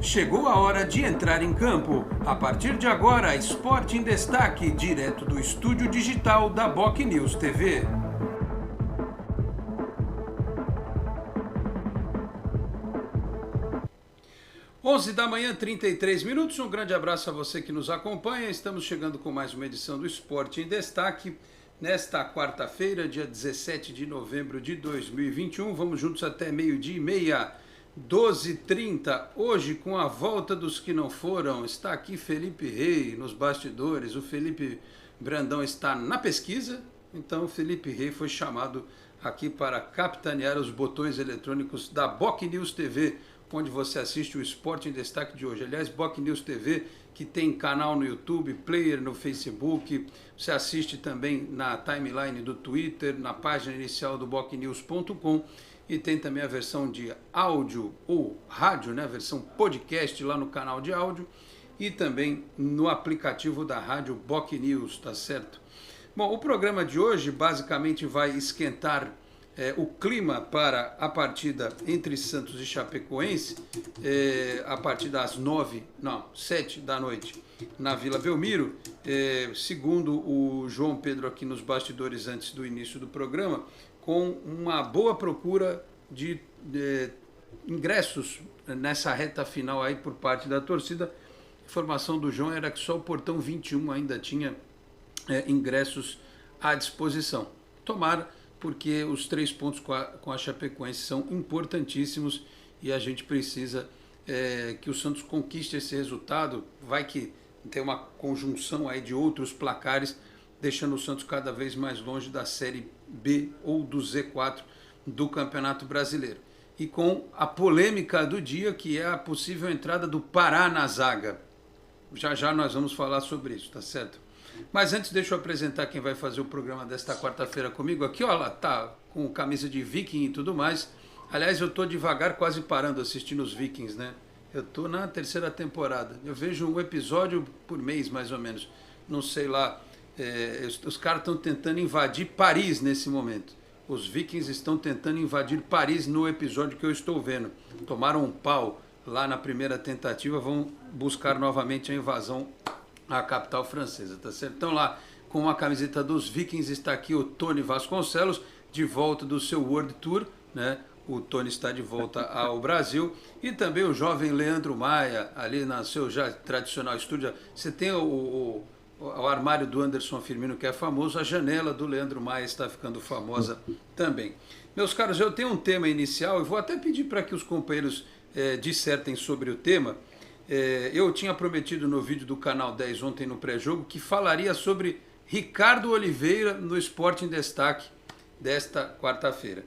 Chegou a hora de entrar em campo. A partir de agora, Esporte em Destaque, direto do estúdio digital da BocNews TV. Onze da manhã, 33 minutos. Um grande abraço a você que nos acompanha. Estamos chegando com mais uma edição do Esporte em Destaque. Nesta quarta-feira, dia 17 de novembro de 2021. Vamos juntos até meio-dia e meia. 12h30, hoje com a volta dos que não foram, está aqui Felipe Rey nos bastidores, o Felipe Brandão está na pesquisa, então o Felipe Rey foi chamado aqui para capitanear os botões eletrônicos da BocNews TV, onde você assiste o Esporte em Destaque de hoje. Aliás, BocNews TV, que tem canal no YouTube, player no Facebook, você assiste também na timeline do Twitter, na página inicial do bocnews.com, e tem também a versão de áudio ou rádio, né? A versão podcast lá no canal de áudio e também no aplicativo da rádio BocNews, tá certo? Bom, o programa de hoje basicamente vai esquentar o clima para a partida entre Santos e Chapecoense, a partir das 7 da noite na Vila Belmiro. Segundo o João Pedro aqui nos bastidores antes do início do programa, com uma boa procura de ingressos nessa reta final aí por parte da torcida. A informação do João era que só o portão 21 ainda tinha ingressos à disposição. Tomara, porque os 3 pontos com a Chapecoense são importantíssimos e a gente precisa que o Santos conquiste esse resultado. Vai que tem uma conjunção aí de outros placares, deixando o Santos cada vez mais longe da Série B ou do Z4 do Campeonato Brasileiro. E com a polêmica do dia, que é a possível entrada do Pará na zaga. Já já nós vamos falar sobre isso, tá certo? Mas antes, deixa eu apresentar quem vai fazer o programa desta quarta-feira comigo. Aqui, ó, ela tá com camisa de Viking e tudo mais. Aliás, eu tô devagar, quase parando assistindo os Vikings, né? Eu tô na 3ª temporada. Eu vejo um episódio por mês, mais ou menos. Não sei lá. Os caras estão tentando invadir Paris nesse momento. Os Vikings estão tentando invadir Paris no episódio que eu estou vendo. Tomaram um pau lá na primeira tentativa, vão buscar novamente a invasão à capital francesa, tá certo? Então lá, com a camiseta dos Vikings, está aqui o Tony Vasconcelos, de volta do seu World Tour, né? O Tony está de volta ao Brasil. E também o jovem Leandro Maia, ali no seu já tradicional estúdio. Você tem o armário do Anderson Firmino, que é famoso, a janela do Leandro Maia está ficando famosa também. Meus caros, eu tenho um tema inicial, eu vou até pedir para que os companheiros dissertem sobre o tema. Eu tinha prometido no vídeo do Canal 10 ontem no pré-jogo que falaria sobre Ricardo Oliveira no Esporte em Destaque desta quarta-feira.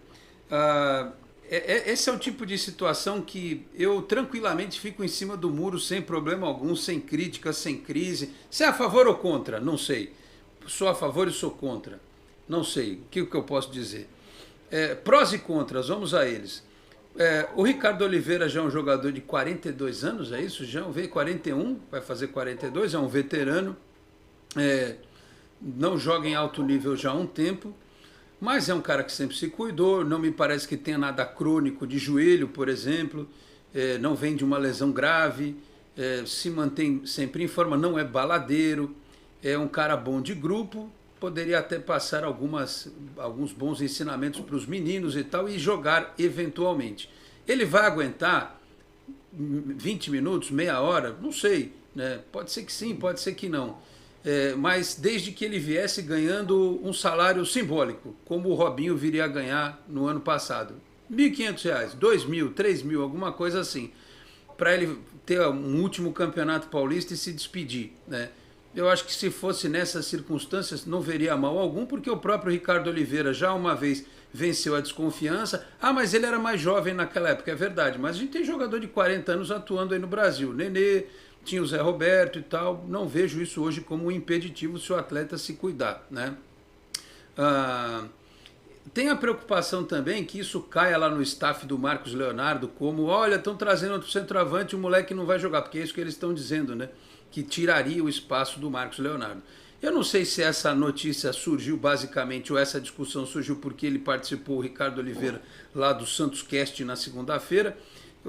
Esse é o tipo de situação que eu tranquilamente fico em cima do muro sem problema algum, sem crítica, sem crise. Se é a favor ou contra? Não sei. Sou a favor e sou contra? Não sei. O que eu posso dizer? Prós e contras, vamos a eles. O Ricardo Oliveira já é um jogador de 42 anos, é isso? Já veio 41, vai fazer 42, é um veterano. Não joga em alto nível já há um tempo. Mas é um cara que sempre se cuidou, não me parece que tenha nada crônico de joelho, por exemplo, não vem de uma lesão grave, se mantém sempre em forma, não é baladeiro, é um cara bom de grupo, poderia até passar alguns bons ensinamentos para os meninos e tal, e jogar eventualmente. Ele vai aguentar 20 minutos, meia hora? Não sei, né? Pode ser que sim, pode ser que não. Mas desde que ele viesse ganhando um salário simbólico, como o Robinho viria a ganhar no ano passado. R$1.500, R$2.000, R$3.000, alguma coisa assim. Para ele ter um último campeonato paulista e se despedir, né? Eu acho que se fosse nessas circunstâncias não veria mal algum, porque o próprio Ricardo Oliveira já uma vez venceu a desconfiança. Mas ele era mais jovem naquela época, é verdade. Mas a gente tem jogador de 40 anos atuando aí no Brasil. Nenê, tinha o Zé Roberto e tal. Não vejo isso hoje como um impeditivo se o atleta se cuidar, né? Tem a preocupação também que isso caia lá no staff do Marcos Leonardo, como, olha, estão trazendo outro centroavante e o moleque não vai jogar, porque é isso que eles estão dizendo, né? Que tiraria o espaço do Marcos Leonardo. Eu não sei se essa notícia surgiu basicamente, ou essa discussão surgiu porque ele participou, o Ricardo Oliveira, lá do Santos Cast na segunda-feira.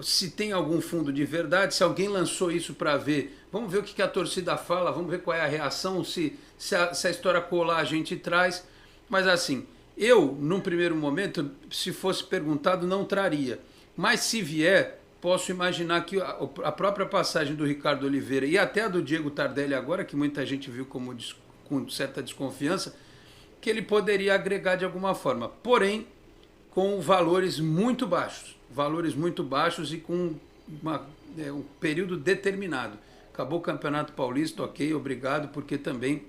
se tem algum fundo de verdade, se alguém lançou isso para ver, vamos ver o que a torcida fala, vamos ver qual é a reação, se a história colar a gente traz. Mas assim, eu, num primeiro momento, se fosse perguntado, não traria. Mas se vier, posso imaginar que a própria passagem do Ricardo Oliveira e até a do Diego Tardelli agora, que muita gente viu como com certa desconfiança, que ele poderia agregar de alguma forma. Porém, com valores muito baixos e com um período determinado. Acabou o Campeonato Paulista, ok, obrigado, porque também,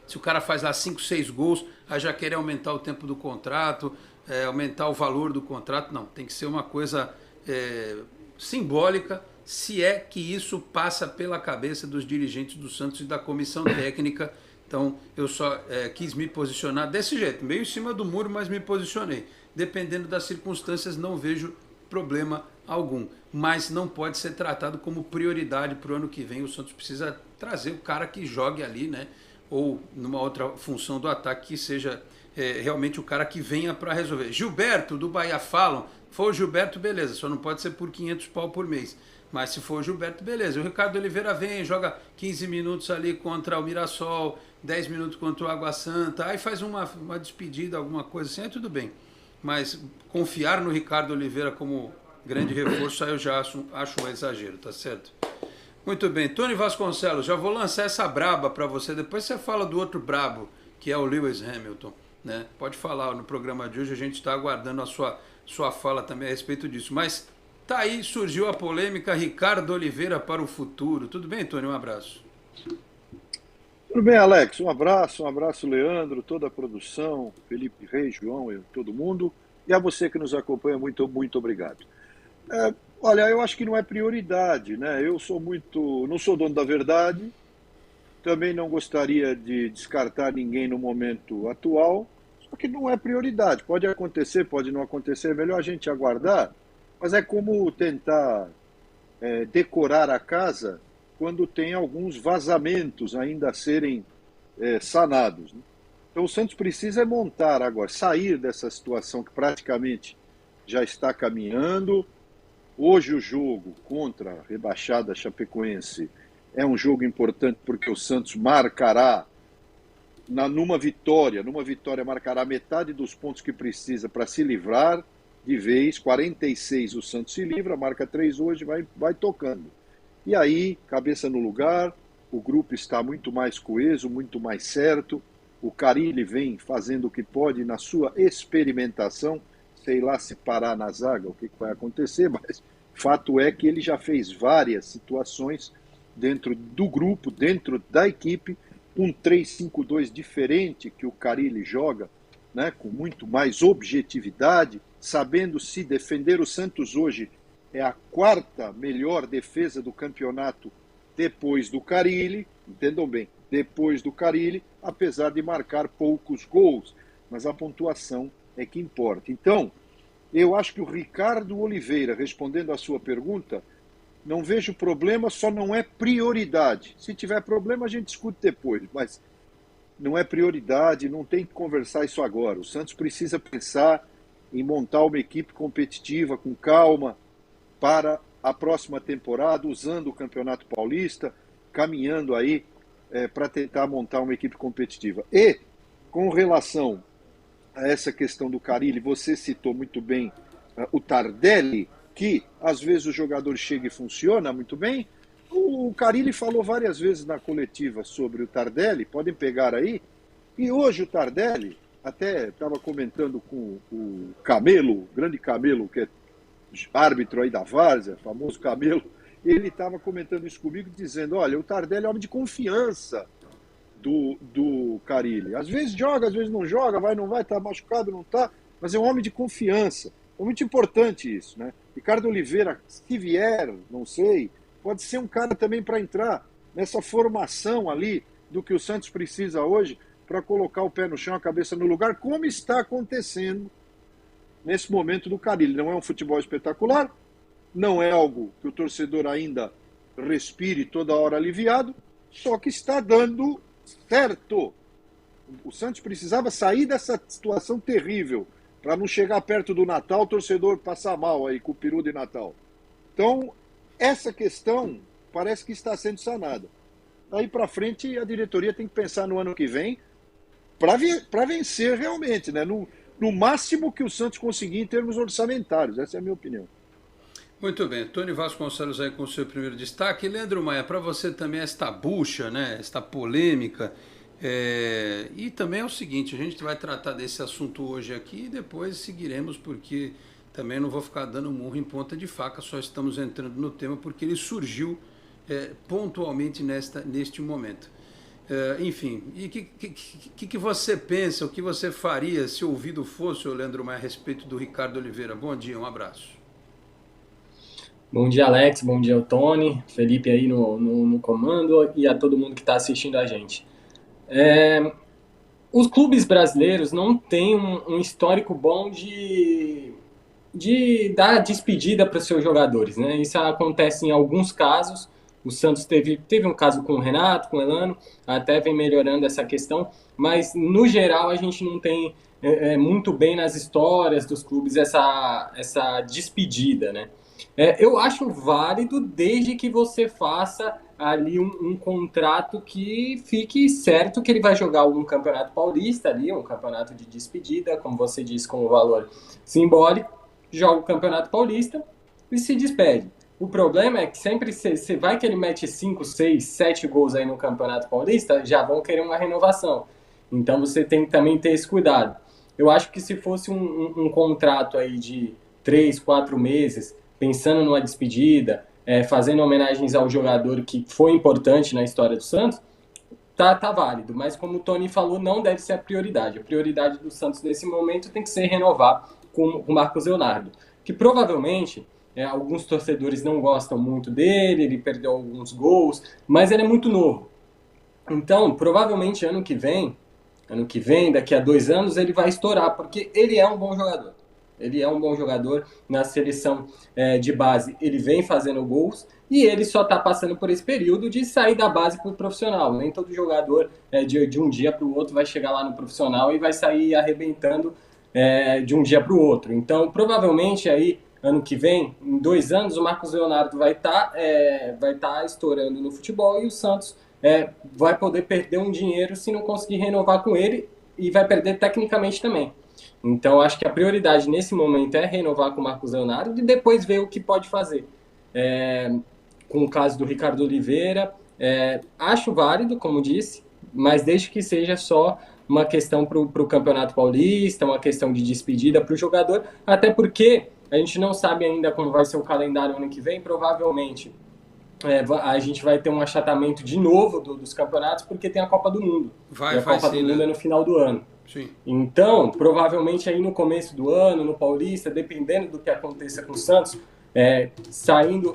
se o cara faz lá 5, 6 gols, aí já querer aumentar o tempo do contrato, aumentar o valor do contrato, não, tem que ser uma coisa simbólica, se é que isso passa pela cabeça dos dirigentes do Santos e da comissão técnica. Então, eu só quis me posicionar desse jeito, meio em cima do muro, mas me posicionei. Dependendo das circunstâncias, não vejo problema algum. Mas não pode ser tratado como prioridade para o ano que vem. O Santos precisa trazer o cara que jogue ali, né? Ou numa outra função do ataque que seja realmente o cara que venha para resolver. Gilberto, do Bahia Falam. For o Gilberto, beleza. Só não pode ser por 500 pau por mês. Mas se for o Gilberto, beleza. O Ricardo Oliveira vem, joga 15 minutos ali contra o Mirassol, 10 minutos contra o Água Santa, aí faz uma despedida, alguma coisa assim, aí tudo bem. Mas confiar no Ricardo Oliveira como grande reforço, aí eu já acho um exagero, tá certo? Muito bem, Tony Vasconcelos, já vou lançar essa braba para você, depois você fala do outro brabo, que é o Lewis Hamilton, né? Pode falar, no programa de hoje a gente está aguardando a sua fala também a respeito disso, mas tá aí, surgiu a polêmica Ricardo Oliveira para o futuro. Tudo bem, Tony? Um abraço. Tudo bem, Alex? Um abraço, Leandro, toda a produção, Felipe Reis, João e todo mundo. E a você que nos acompanha, muito, muito obrigado. Olha, eu acho que não é prioridade, né? Não sou dono da verdade, também não gostaria de descartar ninguém no momento atual, só que não é prioridade. Pode acontecer, pode não acontecer, é melhor a gente aguardar, mas é como tentar decorar a casa quando tem alguns vazamentos ainda a serem sanados, né? Então o Santos precisa montar agora, sair dessa situação que praticamente já está caminhando. Hoje o jogo contra a rebaixada Chapecoense é um jogo importante porque o Santos marcará, numa vitória marcará metade dos pontos que precisa para se livrar de vez. 46 o Santos se livra, marca 3 hoje, vai tocando. E aí, cabeça no lugar, o grupo está muito mais coeso, muito mais certo. O Carille vem fazendo o que pode na sua experimentação. Sei lá se parar na zaga, o que vai acontecer, mas fato é que ele já fez várias situações dentro do grupo, dentro da equipe, um 3-5-2 diferente que o Carille joga, né, com muito mais objetividade, sabendo se defender. O Santos hoje é a 4ª melhor defesa do campeonato depois do Carille, entendam bem, depois do Carille, apesar de marcar poucos gols, mas a pontuação é que importa. Então, eu acho que o Ricardo Oliveira, respondendo à sua pergunta, não vejo problema, só não é prioridade. Se tiver problema, a gente discute depois, mas não é prioridade, não tem que conversar isso agora. O Santos precisa pensar em montar uma equipe competitiva, com calma, para a próxima temporada, usando o Campeonato Paulista, caminhando aí para tentar montar uma equipe competitiva. E, com relação a essa questão do Carille, você citou muito bem o Tardelli, que às vezes o jogador chega e funciona muito bem. O Carille falou várias vezes na coletiva sobre o Tardelli, podem pegar aí, e hoje o Tardelli, até estava comentando com o Camelo, o grande Camelo, que é árbitro aí da Várzea, famoso Camelo, ele estava comentando isso comigo, dizendo, olha, o Tardelli é homem de confiança do Carille. Às vezes joga, às vezes não joga, vai, não vai, está machucado, não está, mas é um homem de confiança. É muito importante isso, né? Ricardo Oliveira, se vier, não sei, pode ser um cara também para entrar nessa formação ali do que o Santos precisa hoje para colocar o pé no chão, a cabeça no lugar, como está acontecendo nesse momento do Carille. Não é um futebol espetacular, não é algo que o torcedor ainda respire toda hora aliviado, só que está dando certo. O Santos precisava sair dessa situação terrível para não chegar perto do Natal, o torcedor passar mal aí com o peru de Natal. Então, essa questão parece que está sendo sanada. Daí para frente, a diretoria tem que pensar no ano que vem para vencer realmente, né? No máximo que o Santos conseguir em termos orçamentários. Essa é a minha opinião. Muito bem, Tony Vasconcelos aí com o seu primeiro destaque. Leandro Maia, para você também esta bucha, né, esta polêmica. E também é o seguinte, a gente vai tratar desse assunto hoje aqui e depois seguiremos, porque também não vou ficar dando murro em ponta de faca, só estamos entrando no tema porque ele surgiu pontualmente neste momento. Enfim, e o que você pensa, o que você faria se ouvido fosse, o Leandro Maia, a respeito do Ricardo Oliveira? Bom dia, um abraço. Bom dia, Alex. Bom dia, Tony. Felipe aí no comando e a todo mundo que está assistindo a gente. Os clubes brasileiros não têm um histórico bom de dar despedida para os seus jogadores, né? Isso acontece em alguns casos. O Santos teve um caso com o Renato, com o Elano, até vem melhorando essa questão, mas no geral a gente não tem muito bem nas histórias dos clubes essa despedida, né? Eu acho válido desde que você faça ali um contrato que fique certo que ele vai jogar um campeonato paulista ali, um campeonato de despedida, como você disse, com o valor simbólico, joga o campeonato paulista e se despede. O problema é que sempre você vai que ele mete 5, 6, 7 gols aí no campeonato paulista, já vão querer uma renovação. Então você tem que também ter esse cuidado. Eu acho que se fosse um contrato aí de 3, 4 meses, pensando numa despedida, fazendo homenagens ao jogador que foi importante na história do Santos, tá válido. Mas como o Tony falou, não deve ser a prioridade. A prioridade do Santos nesse momento tem que ser renovar com o Marcos Leonardo, que provavelmente alguns torcedores não gostam muito dele, ele perdeu alguns gols, mas ele é muito novo. Então, provavelmente ano que vem, daqui a 2 anos, ele vai estourar, porque ele é um bom jogador. Ele é um bom jogador na seleção de base. Ele vem fazendo gols e ele só está passando por esse período de sair da base para o profissional. Nem todo jogador de um dia para o outro vai chegar lá no profissional e vai sair arrebentando de um dia para o outro. Então, provavelmente aí ano que vem, em 2 anos, o Marcos Leonardo vai tá estourando no futebol e o Santos vai poder perder um dinheiro se não conseguir renovar com ele e vai perder tecnicamente também. Então, acho que a prioridade nesse momento é renovar com o Marcos Leonardo e depois ver o que pode fazer. Com o caso do Ricardo Oliveira, acho válido, como disse, mas desde que seja só uma questão para o Campeonato Paulista, uma questão de despedida para o jogador, até porque a gente não sabe ainda como vai ser o calendário ano que vem, provavelmente a gente vai ter um achatamento de novo dos campeonatos, porque tem a Copa do Mundo. E a Copa do Mundo é no final do ano. Sim. Então, provavelmente aí no começo do ano, no Paulista, dependendo do que aconteça com o Santos,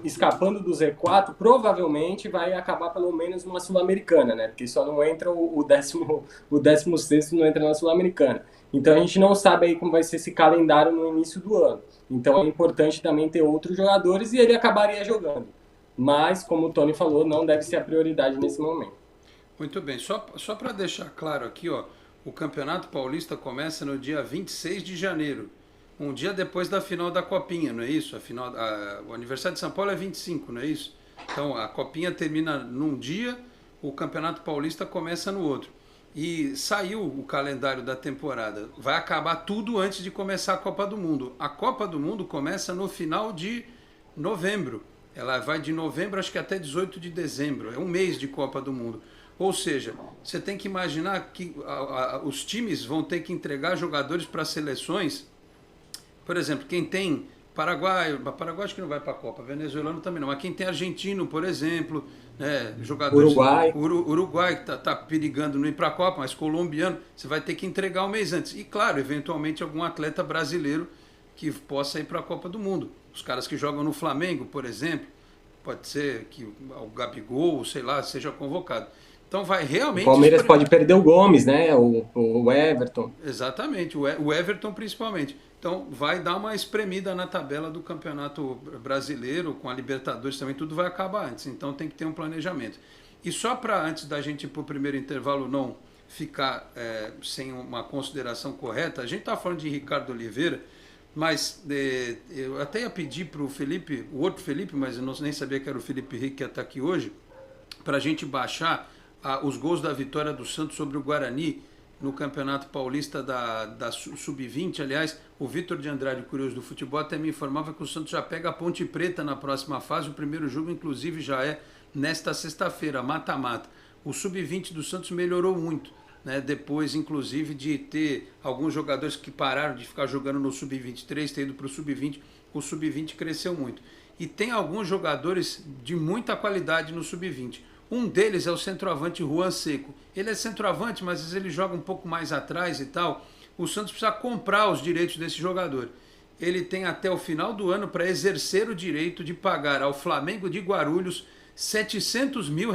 escapando do Z4, provavelmente vai acabar pelo menos numa Sul-Americana, né? Porque só não entra o 16º não entra na Sul-Americana. Então a gente não sabe aí como vai ser esse calendário no início do ano. Então é importante também ter outros jogadores e ele acabaria jogando. Mas, como o Tony falou, não deve ser a prioridade nesse momento. Muito bem, só para deixar claro aqui, ó, o Campeonato Paulista começa no dia 26 de janeiro, um dia depois da final da Copinha, não é isso? O aniversário de São Paulo é 25, não é isso? Então a Copinha termina num dia, o Campeonato Paulista começa no outro. E saiu o calendário da temporada, vai acabar tudo antes de começar a Copa do Mundo. A Copa do Mundo começa no final de novembro. Ela vai de novembro, acho que até 18 de dezembro. É um mês de Copa do Mundo. Ou seja, você tem que imaginar que os times vão ter que entregar jogadores para seleções. Por exemplo, quem tem Paraguai acho que não vai para a Copa, venezuelano também não, mas quem tem argentino, por exemplo, né, jogadores... Uruguai que está perigando não ir para a Copa, mas colombiano, você vai ter que entregar um mês antes. E claro, eventualmente algum atleta brasileiro que possa ir para a Copa do Mundo. Os caras que jogam no Flamengo, por exemplo, pode ser que o Gabigol, sei lá, seja convocado. Então vai realmente... O Palmeiras pode perder o Gomes, né? O Everton. Exatamente, o Everton principalmente. Então vai dar uma espremida na tabela do Campeonato Brasileiro, com a Libertadores também, tudo vai acabar antes. Então tem que ter um planejamento. E só para, antes da gente ir para o primeiro intervalo, não ficar sem uma consideração correta, a gente está falando de Ricardo Oliveira, Mas eu até ia pedir para o Felipe, o outro Felipe, mas eu nem sabia que era o Felipe Henrique que ia estar aqui hoje, para a gente baixar os gols da vitória do Santos sobre o Guarani no Campeonato Paulista da Sub-20. Aliás, o Vitor de Andrade, curioso do futebol, até me informava que o Santos já pega a Ponte Preta na próxima fase. O primeiro jogo, inclusive, já é nesta sexta-feira, mata-mata. O Sub-20 do Santos melhorou muito, né? Depois, inclusive, de ter alguns jogadores que pararam de ficar jogando no Sub-23, ter ido para o Sub-20, o Sub-20 cresceu muito. E tem alguns jogadores de muita qualidade no Sub-20. Um deles é o centroavante Juan Seco. Ele é centroavante, mas às vezes ele joga um pouco mais atrás e tal. O Santos precisa comprar os direitos desse jogador. Ele tem até o final do ano para exercer o direito de pagar ao Flamengo de Guarulhos R$700 mil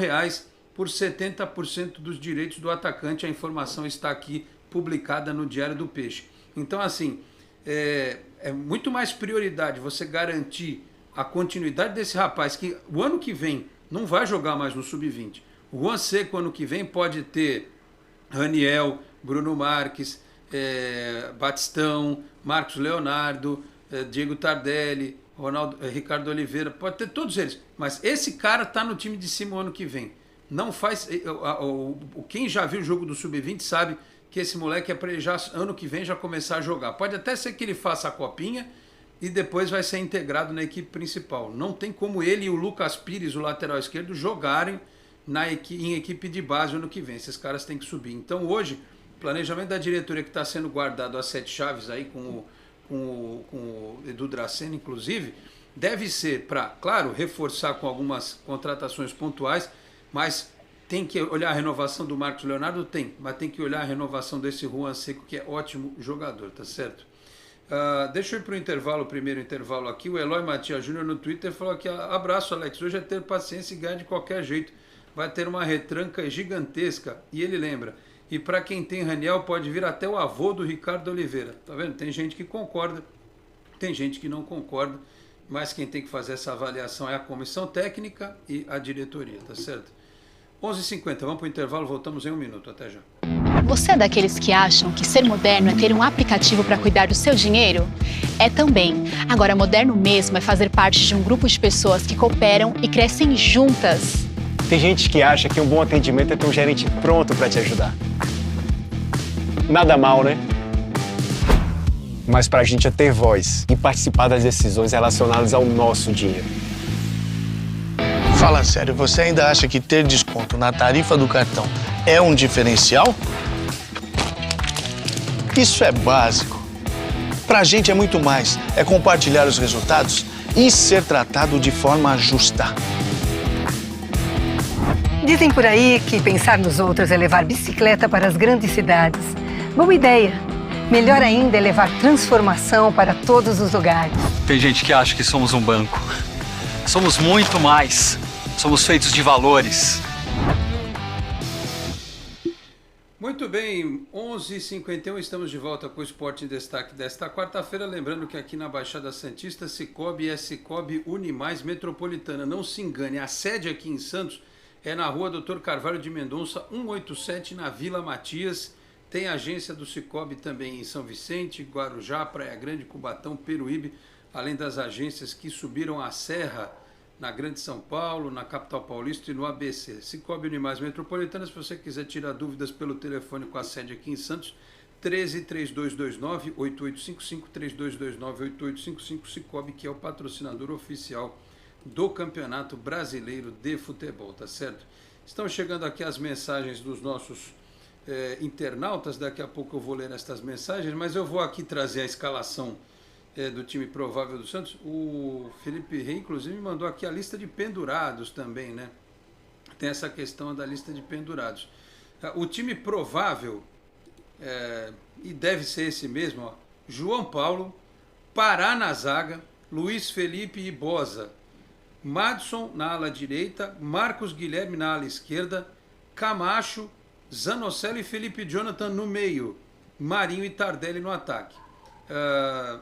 por 70% dos direitos do atacante. A informação está aqui publicada no Diário do Peixe. Então, assim, é muito mais prioridade você garantir a continuidade desse rapaz, que o ano que vem não vai jogar mais no Sub-20. O Juan Seco, ano que vem, pode ter Raniel, Bruno Marques, Batistão, Marcos Leonardo, Diego Tardelli, Ricardo Oliveira, pode ter todos eles. Mas esse cara está no time de cima o ano que vem. Não faz. Quem já viu o jogo do Sub-20 sabe que esse moleque é para ele já ano que vem já começar a jogar. Pode até ser que ele faça a copinha e depois vai ser integrado na equipe principal. Não tem como ele e o Lucas Pires, o lateral esquerdo, jogarem em equipe de base ano que vem. Esses caras têm que subir. Então hoje, o planejamento da diretoria que está sendo guardado a 7 chaves aí com o Edu Dracena, inclusive, deve ser para, claro, reforçar com algumas contratações pontuais, mas tem que olhar a renovação do Marcos Leonardo? Tem, mas tem que olhar a renovação desse Juan Seco, que é ótimo jogador, tá certo? Deixa eu ir para o intervalo, o primeiro intervalo aqui. O Eloy Matias Júnior no Twitter falou aqui: abraço, Alex, hoje é ter paciência e ganhar de qualquer jeito. Vai ter uma retranca gigantesca. E ele lembra, e para quem tem Raniel pode vir até o avô do Ricardo Oliveira. Tá vendo? Tem gente que concorda, tem gente que não concorda, mas quem tem que fazer essa avaliação é a comissão técnica e a diretoria, tá certo? 11h50, vamos para o intervalo, voltamos em 1 minuto, até já. Você é daqueles que acham que ser moderno é ter um aplicativo para cuidar do seu dinheiro? É também. Agora, moderno mesmo é fazer parte de um grupo de pessoas que cooperam e crescem juntas. Tem gente que acha que um bom atendimento é ter um gerente pronto para te ajudar. Nada mal, né? Mas pra gente é ter voz e participar das decisões relacionadas ao nosso dinheiro. Fala sério, você ainda acha que ter desconto na tarifa do cartão é um diferencial? Isso é básico. Pra gente é muito mais. É compartilhar os resultados e ser tratado de forma justa. Dizem por aí que pensar nos outros é levar bicicleta para as grandes cidades. Boa ideia. Melhor ainda é levar transformação para todos os lugares. Tem gente que acha que somos um banco. Somos muito mais. Somos feitos de valores. Muito bem, 11h51, estamos de volta com o Esporte em Destaque desta quarta-feira. Lembrando que aqui na Baixada Santista, Sicoob é Sicoob Unimais Metropolitana. Não se engane, a sede aqui em Santos é na rua Dr. Carvalho de Mendonça, 187, na Vila Matias. Tem agência do Sicoob também em São Vicente, Guarujá, Praia Grande, Cubatão, Peruíbe, além das agências que subiram a serra na Grande São Paulo, na Capital Paulista e no ABC. Sicoob Unimais Metropolitana, se você quiser tirar dúvidas pelo telefone com a sede aqui em Santos, 13-3229-8855, 3229-8855, Sicoob, que é o patrocinador oficial do Campeonato Brasileiro de Futebol, tá certo? Estão chegando aqui as mensagens dos nossos internautas, daqui a pouco eu vou ler estas mensagens, mas eu vou aqui trazer a escalação do time provável do Santos. O Felipe Rey, inclusive, me mandou aqui a lista de pendurados também, né? Tem essa questão da lista de pendurados. O time provável, e deve ser esse mesmo, ó, João Paulo, Pará na zaga, Luiz Felipe e Boza, Madson na ala direita, Marcos Guilherme na ala esquerda, Camacho, Zanocelo e Felipe Jonathan no meio, Marinho e Tardelli no ataque.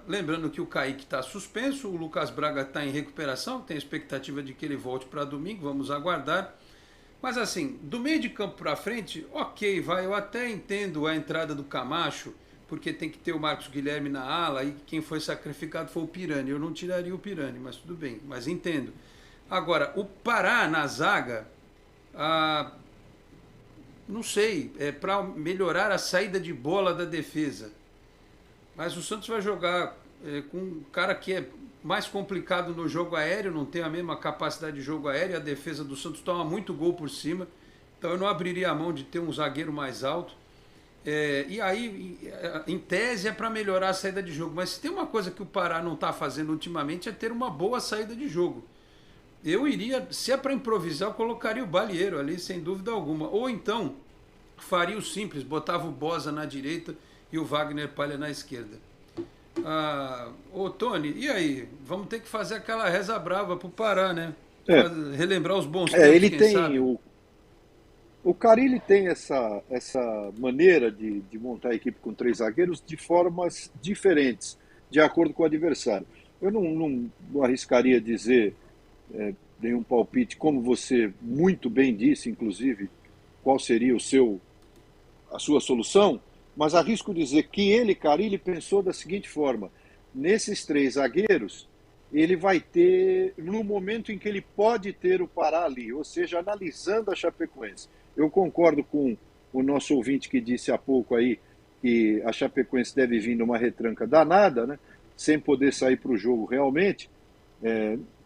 Lembrando que o Kaique está suspenso, o Lucas Braga está em recuperação, tem a expectativa de que ele volte para domingo, vamos aguardar. Mas assim, do meio de campo para frente, ok, eu até entendo a entrada do Camacho, porque tem que ter o Marcos Guilherme na ala, e quem foi sacrificado foi o Pirani. Eu não tiraria o Pirani, mas tudo bem, mas entendo. Agora, o Pará na zaga, não sei, é para melhorar a saída de bola da defesa. Mas o Santos vai jogar com um cara que é mais complicado no jogo aéreo, não tem a mesma capacidade de jogo aéreo, a defesa do Santos toma muito gol por cima, então eu não abriria a mão de ter um zagueiro mais alto. E aí, em tese, é para melhorar a saída de jogo, mas se tem uma coisa que o Pará não está fazendo ultimamente é ter uma boa saída de jogo. Eu iria, se é para improvisar, eu colocaria o Balieiro ali, sem dúvida alguma, ou então faria o simples, botava o Boza na direita e o Wagner Palha na esquerda. Ô Tony, e aí? Vamos ter que fazer aquela reza brava pro Pará, né? Relembrar os bons tempos, ele quem tem sabe? O Carille tem essa maneira de montar a equipe com 3 zagueiros de formas diferentes, de acordo com o adversário. Eu não arriscaria dizer nenhum palpite, como você muito bem disse, inclusive, qual seria a sua solução, mas arrisco dizer que Carille, pensou da seguinte forma: nesses 3 zagueiros, ele vai ter, no momento em que ele pode ter o Pará ali, ou seja, analisando a Chapecoense. Eu concordo com o nosso ouvinte que disse há pouco aí que a Chapecoense deve vir numa retranca danada, né, sem poder sair para o jogo realmente,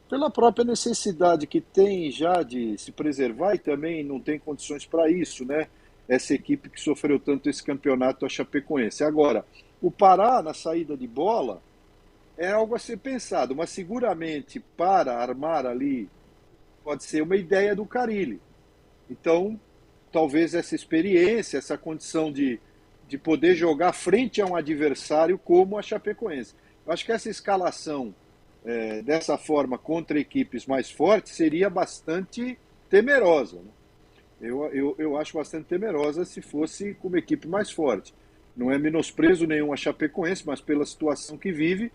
pela própria necessidade que tem já de se preservar e também não tem condições para isso, né? Essa equipe que sofreu tanto esse campeonato, a Chapecoense. Agora, o Pará na saída de bola é algo a ser pensado, mas seguramente para armar ali pode ser uma ideia do Carille. Então, talvez essa experiência, essa condição de poder jogar frente a um adversário como a Chapecoense. Eu acho que essa escalação dessa forma contra equipes mais fortes seria bastante temerosa, né? Eu acho bastante temerosa se fosse com uma equipe mais forte. Não é menosprezo nenhum a Chapecoense, mas pela situação que vive,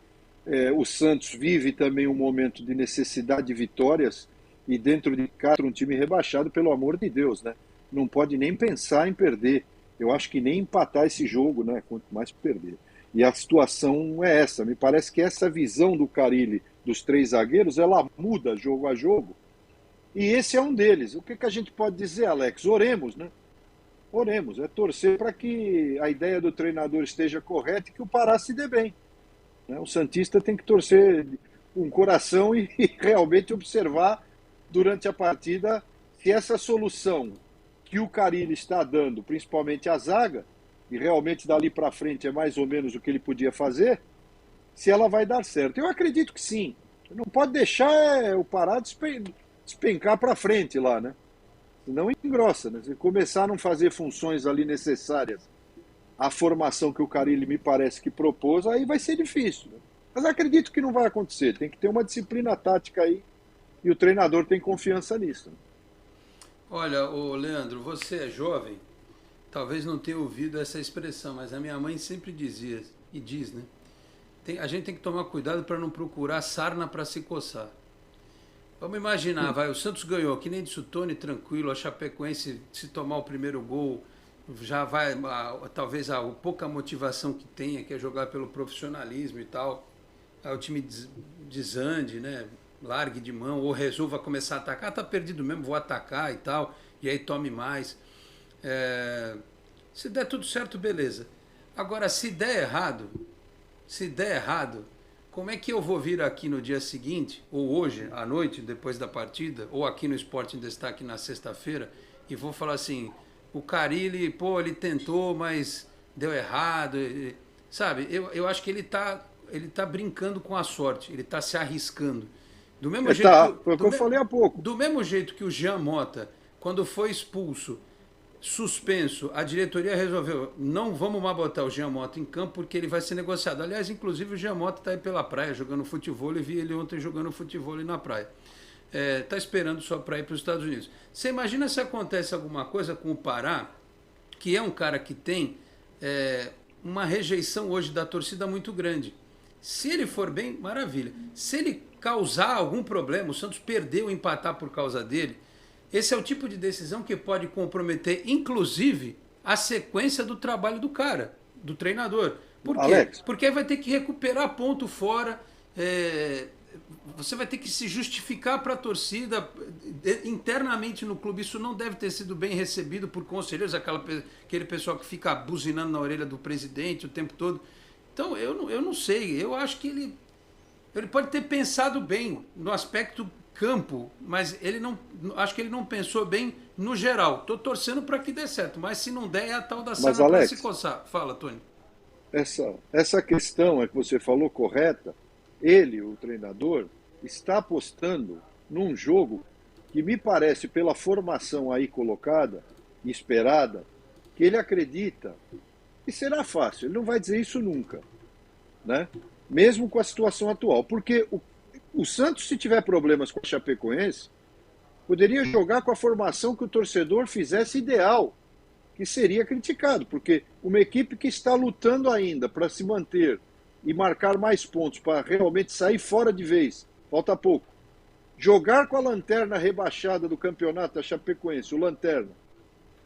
o Santos vive também um momento de necessidade de vitórias, e dentro de casa um time rebaixado, pelo amor de Deus, né? Não pode nem pensar em perder. Eu acho que nem empatar esse jogo, né? Quanto mais perder. E a situação é essa. Me parece que essa visão do Carille dos 3 zagueiros, ela muda jogo a jogo. E esse é um deles. O que a gente pode dizer, Alex? Oremos, né? Oremos. É torcer para que a ideia do treinador esteja correta e que o Pará se dê bem, né? O santista tem que torcer com o coração e realmente observar durante a partida se essa solução que o Carille está dando, principalmente a zaga, e realmente dali para frente é mais ou menos o que ele podia fazer, se ela vai dar certo. Eu acredito que sim. Não pode deixar o Pará despencar para frente lá, né? Senão engrossa, né? Se começar a não fazer funções ali necessárias à formação que o Carille me parece que propôs, aí vai ser difícil, né? Mas acredito que não vai acontecer. Tem que ter uma disciplina tática aí e o treinador tem confiança nisso. Olha, ô Leandro, você é jovem, talvez não tenha ouvido essa expressão, mas a minha mãe sempre dizia, e diz, né? A gente tem que tomar cuidado para não procurar sarna para se coçar. Vamos imaginar, o Santos ganhou, que nem disse o Tony, tranquilo, a Chapecoense, se tomar o primeiro gol, já vai, talvez a pouca motivação que tenha, que é jogar pelo profissionalismo e tal, aí o time desande, né? Largue de mão, ou resolva começar a atacar, tá perdido mesmo, vou atacar e tal, e aí tome mais. Se der tudo certo, beleza. Agora, se der errado, como é que eu vou vir aqui no dia seguinte, ou hoje, à noite, depois da partida, ou aqui no Esporte em Destaque na sexta-feira, e vou falar assim, o Carille, ele tentou, mas deu errado, sabe? Eu acho que ele tá brincando com a sorte, ele tá se arriscando. Do mesmo jeito foi o que eu falei há pouco. Do mesmo jeito que o Jean Mota, quando foi expulso, suspenso, a diretoria resolveu, não vamos mais botar o Jean Mota em campo porque ele vai ser negociado. Aliás, inclusive o Jean Mota está aí pela praia jogando futebol, e vi ele ontem jogando futebol na praia. Está esperando só para ir para os Estados Unidos. Você imagina se acontece alguma coisa com o Pará, que é um cara que tem uma rejeição hoje da torcida muito grande. Se ele for bem, maravilha. Se ele causar algum problema, o Santos perder ou empatar por causa dele, esse é o tipo de decisão que pode comprometer, inclusive, a sequência do trabalho do cara. do treinador. Por quê? Alex. Porque aí vai ter que recuperar ponto fora, você vai ter que se justificar para a torcida internamente no clube. Isso não deve ter sido bem recebido por conselheiros, aquele pessoal que fica buzinando na orelha do presidente o tempo todo. Então, eu não sei, eu acho que ele pode ter pensado bem no aspecto campo, mas acho que ele não pensou bem no geral. Estou torcendo para que dê certo, mas se não der, é a tal da cena para se coçar. Fala, Tony. Essa questão que você falou correta. Ele, o treinador, está apostando num jogo que me parece, pela formação aí colocada e esperada, que ele acredita que será fácil. Ele não vai dizer isso nunca, né? Mesmo com a situação atual. Porque o Santos, se tiver problemas com a Chapecoense, poderia jogar com a formação que o torcedor fizesse ideal, que seria criticado, porque uma equipe que está lutando ainda para se manter e marcar mais pontos, para realmente sair fora de vez, falta pouco, jogar com a lanterna rebaixada do campeonato da Chapecoense, o Lanterna,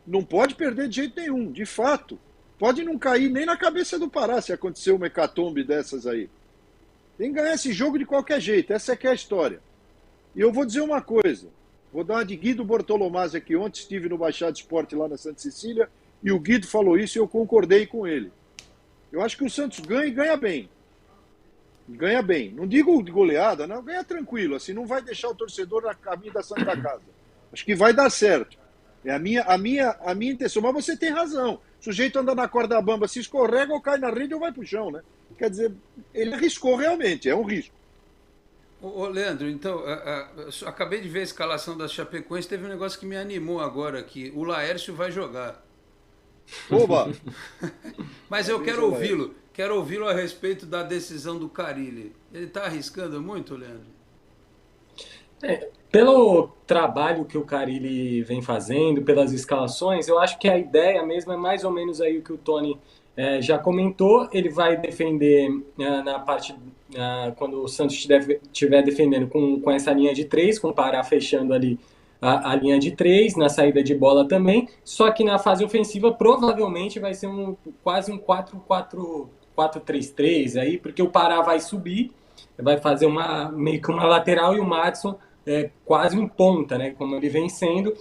não pode perder de jeito nenhum, de fato. Pode não cair nem na cabeça do Pará se acontecer uma hecatombe dessas aí. Tem que ganhar esse jogo de qualquer jeito, essa é que é a história. E eu vou dizer uma coisa, vou dar uma de Guido Bortolomazzi aqui. Ontem estive no Baixada Esporte lá na Santa Cecília e o Guido falou isso e eu concordei com ele. Eu acho que o Santos ganha e ganha bem. Ganha bem. Não digo de goleada, não, ganha tranquilo, assim, não vai deixar o torcedor na caminho da Santa Casa. Acho que vai dar certo. É a minha intenção, mas você tem razão. O sujeito anda na corda bamba, se escorrega ou cai na rede ou vai pro chão, né? Quer dizer, ele arriscou realmente, é um risco. Ô Leandro, então, acabei de ver a escalação da Chapecoense, teve um negócio que me animou agora aqui. O Laércio vai jogar. Oba! Mas eu quero ouvi-lo a respeito da decisão do Carille. Ele está arriscando muito, Leandro? Pelo trabalho que o Carille vem fazendo, pelas escalações, eu acho que a ideia mesmo é mais ou menos aí o que o Tony já comentou. Ele vai defender na parte quando o Santos estiver defendendo com essa linha de 3, com o Pará fechando ali a linha de 3, na saída de bola também, só que na fase ofensiva provavelmente vai ser quase um 4-3-3 aí, porque o Pará vai subir, vai fazer meio que uma lateral e o Madison quase um ponta, né, como ele vem sendo,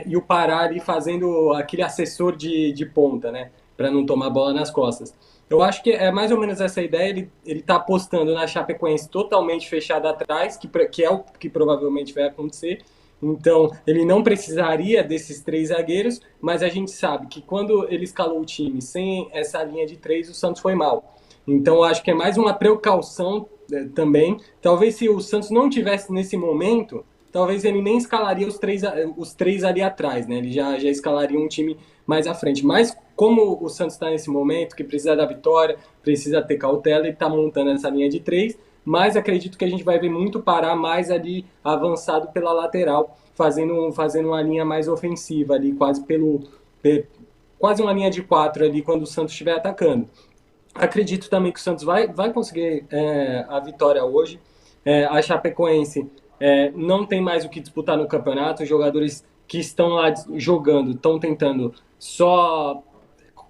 e o Pará ali fazendo aquele assessor de ponta, né, para não tomar bola nas costas. Eu acho que é mais ou menos essa ideia. Ele está apostando na Chapecoense totalmente fechada atrás, que é o que provavelmente vai acontecer. Então, ele não precisaria desses 3 zagueiros, mas a gente sabe que quando ele escalou o time sem essa linha de 3, o Santos foi mal. Então, eu acho que é mais uma precaução também. Talvez se o Santos não tivesse nesse momento, talvez ele nem escalaria os três ali atrás, né? Ele já escalaria um time mais à frente. Mas como o Santos está nesse momento, que precisa da vitória, precisa ter cautela, ele está montando essa linha de 3, mas acredito que a gente vai ver muito Pará mais ali avançado pela lateral, fazendo uma linha mais ofensiva ali, quase uma linha de 4 ali quando o Santos estiver atacando. Acredito também que o Santos vai conseguir a vitória hoje. A Chapecoense não tem mais o que disputar no campeonato. Os jogadores que estão lá jogando estão tentando só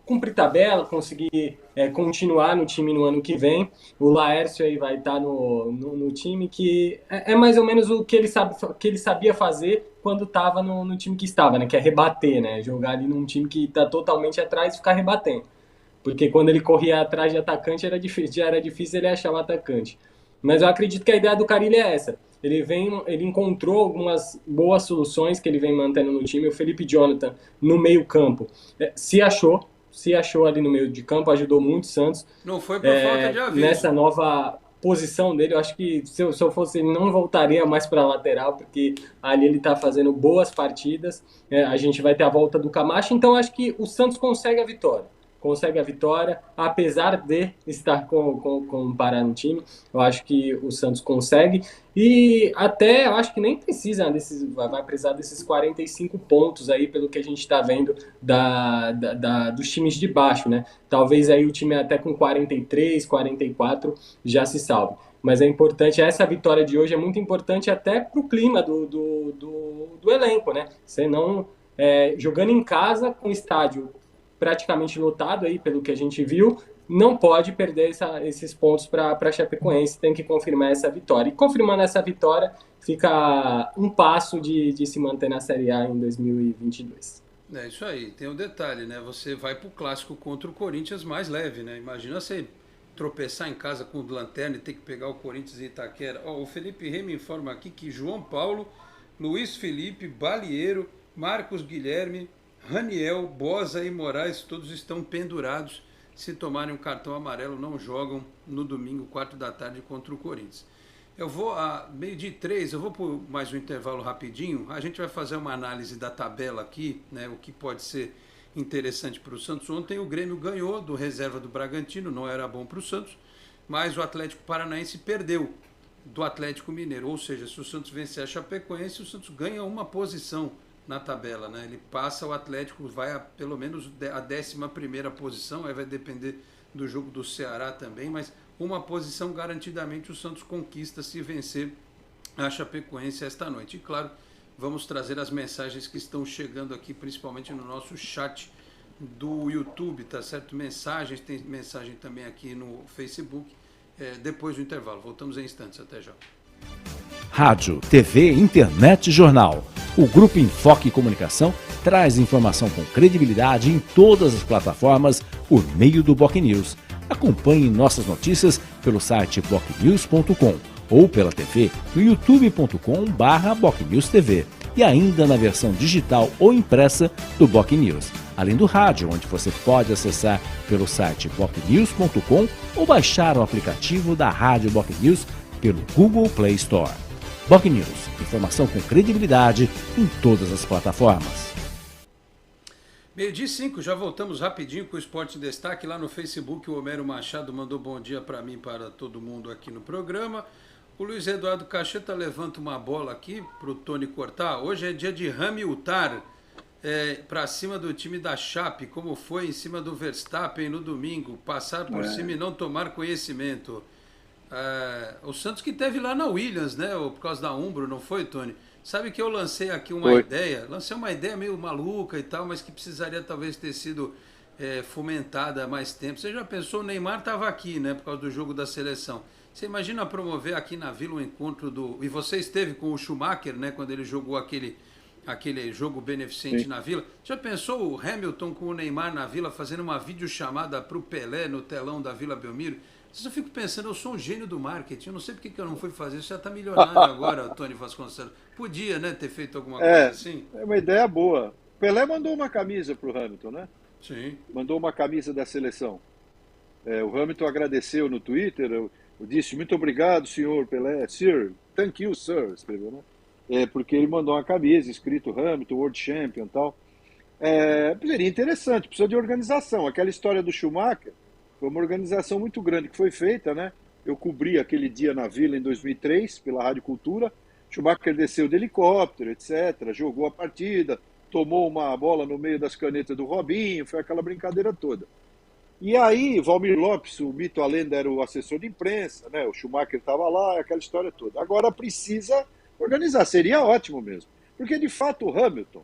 cumprir tabela, conseguir continuar no time no ano que vem. O Laércio aí vai estar no time, que é mais ou menos o que ele sabia fazer quando estava no time que estava, né? Que é rebater, né? Jogar ali num time que está totalmente atrás e ficar rebatendo. Porque quando ele corria atrás de atacante já era difícil ele achar o atacante. Mas eu acredito que a ideia do Carille é essa. Ele encontrou algumas boas soluções que ele vem mantendo no time. O Felipe Jonathan no meio campo se achou ali no meio de campo, ajudou muito o Santos. Não foi por falta de aviso. Nessa nova posição dele, eu acho que se eu fosse ele, não voltaria mais para a lateral, porque ali ele está fazendo boas partidas. A gente vai ter a volta do Camacho, então acho que o Santos consegue a vitória. Apesar de estar com o Pará no time. Eu acho que o Santos consegue, e até eu acho que nem precisa vai precisar desses 45 pontos aí, pelo que a gente está vendo dos times de baixo, né? Talvez aí o time até com 43, 44 já se salve. Mas é importante, essa vitória de hoje é muito importante até para o clima do elenco, né? Você não, jogando em casa com estádio praticamente lotado aí, pelo que a gente viu, não pode perder esses pontos para a Chapecoense, tem que confirmar essa vitória. E confirmando essa vitória, fica um passo de se manter na Série A em 2022. É isso aí, tem um detalhe, né? Você vai pro clássico contra o Corinthians mais leve, né? Imagina você tropeçar em casa com o Lanterna e ter que pegar o Corinthians e Itaquera. O Felipe Rey me informa aqui que João Paulo, Luiz Felipe, Balieiro, Marcos Guilherme, Raniel, Boza e Moraes, todos estão pendurados. Se tomarem um cartão amarelo, não jogam no domingo, 4 da tarde, contra o Corinthians. Eu vou a 12h03, eu vou por mais um intervalo rapidinho. A gente vai fazer uma análise da tabela aqui, né, o que pode ser interessante para o Santos. Ontem o Grêmio ganhou do reserva do Bragantino, não era bom para o Santos, mas o Atlético Paranaense perdeu do Atlético Mineiro. Ou seja, se o Santos vencer a Chapecoense, o Santos ganha uma posição na tabela, né? Ele passa, o Atlético vai a pelo menos a 11ª posição, aí vai depender do jogo do Ceará também, mas uma posição garantidamente o Santos conquista se vencer a Chapecoense esta noite. E claro, vamos trazer as mensagens que estão chegando aqui, principalmente no nosso chat do YouTube, tá certo? Mensagens, tem mensagem também aqui no Facebook, depois do intervalo. Voltamos em instantes, até já. Rádio, TV, internet e jornal. O Grupo Enfoque Comunicação traz informação com credibilidade em todas as plataformas por meio do BocNews. Acompanhe nossas notícias pelo site bocnews.com ou pela TV no youtube.com/BocNewsTV e ainda na versão digital ou impressa do BocNews. Além do rádio, onde você pode acessar pelo site bocnews.com ou baixar o aplicativo da Rádio BocNews pelo Google Play Store. BocNews, informação com credibilidade em todas as plataformas. 12h05, já voltamos rapidinho com o Esporte em Destaque. Lá no Facebook, o Homero Machado mandou bom dia para mim, para todo mundo aqui no programa. O Luiz Eduardo Cacheta levanta uma bola aqui para o Tony cortar. Hoje é dia de Hamilton para cima do time da Chape, como foi em cima do Verstappen no domingo. Passar por cima e não tomar conhecimento. O Santos que teve lá na Williams, né? Por causa da Umbro, não foi, Tony? Sabe que eu lancei aqui uma ideia, meio maluca e tal, mas que precisaria talvez ter sido fomentada há mais tempo. Você já pensou, o Neymar estava aqui, né? Por causa do jogo da seleção. Você imagina promover aqui na Vila um encontro do... E você esteve com o Schumacher, né? Quando ele jogou aquele jogo beneficente na Vila. Já pensou o Hamilton com o Neymar na Vila fazendo uma videochamada para o Pelé no telão da Vila Belmiro? Eu fico pensando, eu sou um gênio do marketing, eu não sei porque que eu não fui fazer isso, já está milionário agora, Tony Vasconcelos. Podia, né, ter feito alguma coisa assim? É uma ideia boa. Pelé mandou uma camisa para o Hamilton, né? Sim. Mandou uma camisa da seleção. O Hamilton agradeceu no Twitter, eu disse, muito obrigado, senhor Pelé. Sir, thank you, sir, escreveu, né? Porque ele mandou uma camisa, escrito Hamilton, World Champion e tal. Seria interessante, precisa de organização. Aquela história do Schumacher, foi uma organização muito grande que foi feita, né? Eu cobri aquele dia na Vila em 2003, pela Rádio Cultura. Schumacher desceu de helicóptero, etc. Jogou a partida, tomou uma bola no meio das canetas do Robinho, foi aquela brincadeira toda. E aí, Valmir Lopes, o mito a lenda, era o assessor de imprensa, né? O Schumacher estava lá, aquela história toda. Agora precisa organizar, seria ótimo mesmo. Porque, de fato, o Hamilton,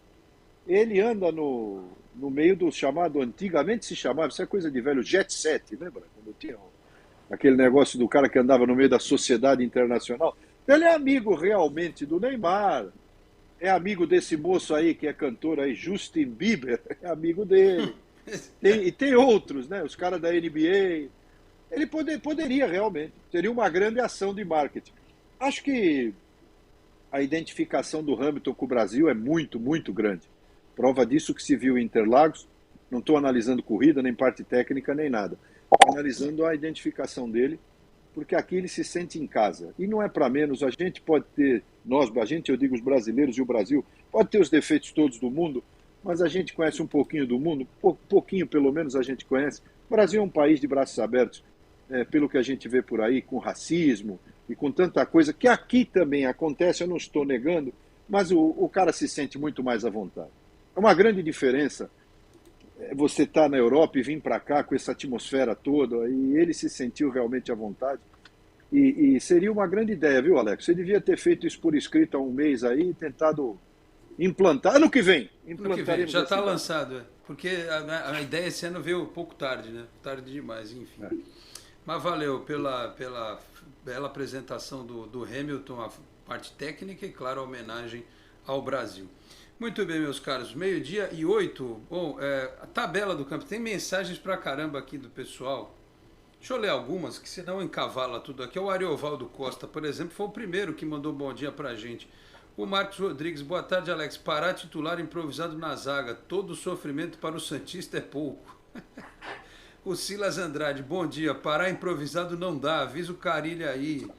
ele anda no meio do chamado, antigamente se chamava, isso é coisa de velho, jet set, lembra? Quando tinha aquele negócio do cara que andava no meio da sociedade internacional. Então, ele é amigo realmente do Neymar, é amigo desse moço aí que é cantor aí, Justin Bieber, é amigo dele. E tem outros, né? Os caras da NBA. Ele poderia realmente, teria uma grande ação de marketing. Acho que a identificação do Hamilton com o Brasil é muito, muito grande. Prova disso que se viu em Interlagos. Não estou analisando corrida, nem parte técnica, nem nada. Estou analisando a identificação dele, porque aqui ele se sente em casa. E não é para menos, a gente pode ter, eu digo os brasileiros e o Brasil, pode ter os defeitos todos do mundo, mas a gente conhece um pouquinho do mundo, pouquinho pelo menos a gente conhece. O Brasil é um país de braços abertos, pelo que a gente vê por aí, com racismo e com tanta coisa, que aqui também acontece, eu não estou negando, mas o cara se sente muito mais à vontade. É uma grande diferença você estar na Europa e vir para cá com essa atmosfera toda, e ele se sentiu realmente à vontade. E seria uma grande ideia, viu, Alex? Você devia ter feito isso por escrito há um mês aí, tentado implantar. Ano que vem. Ano que vem. Já está lançado, porque a ideia esse ano veio um pouco tarde, né? Tarde demais, enfim. Mas valeu pela bela apresentação do Hamilton, a parte técnica e, claro, a homenagem ao Brasil. Muito bem, meus caros, 12:08. Bom, a tabela do campo, tem mensagens pra caramba aqui do pessoal. Deixa eu ler algumas, que senão encavala tudo aqui. O Ariovaldo Costa, por exemplo, foi o primeiro que mandou bom dia pra gente. O Marcos Rodrigues, boa tarde, Alex. Pará titular improvisado na zaga. Todo sofrimento para o santista é pouco. O Silas Andrade, bom dia. Pará improvisado não dá, avisa o Carilli aí.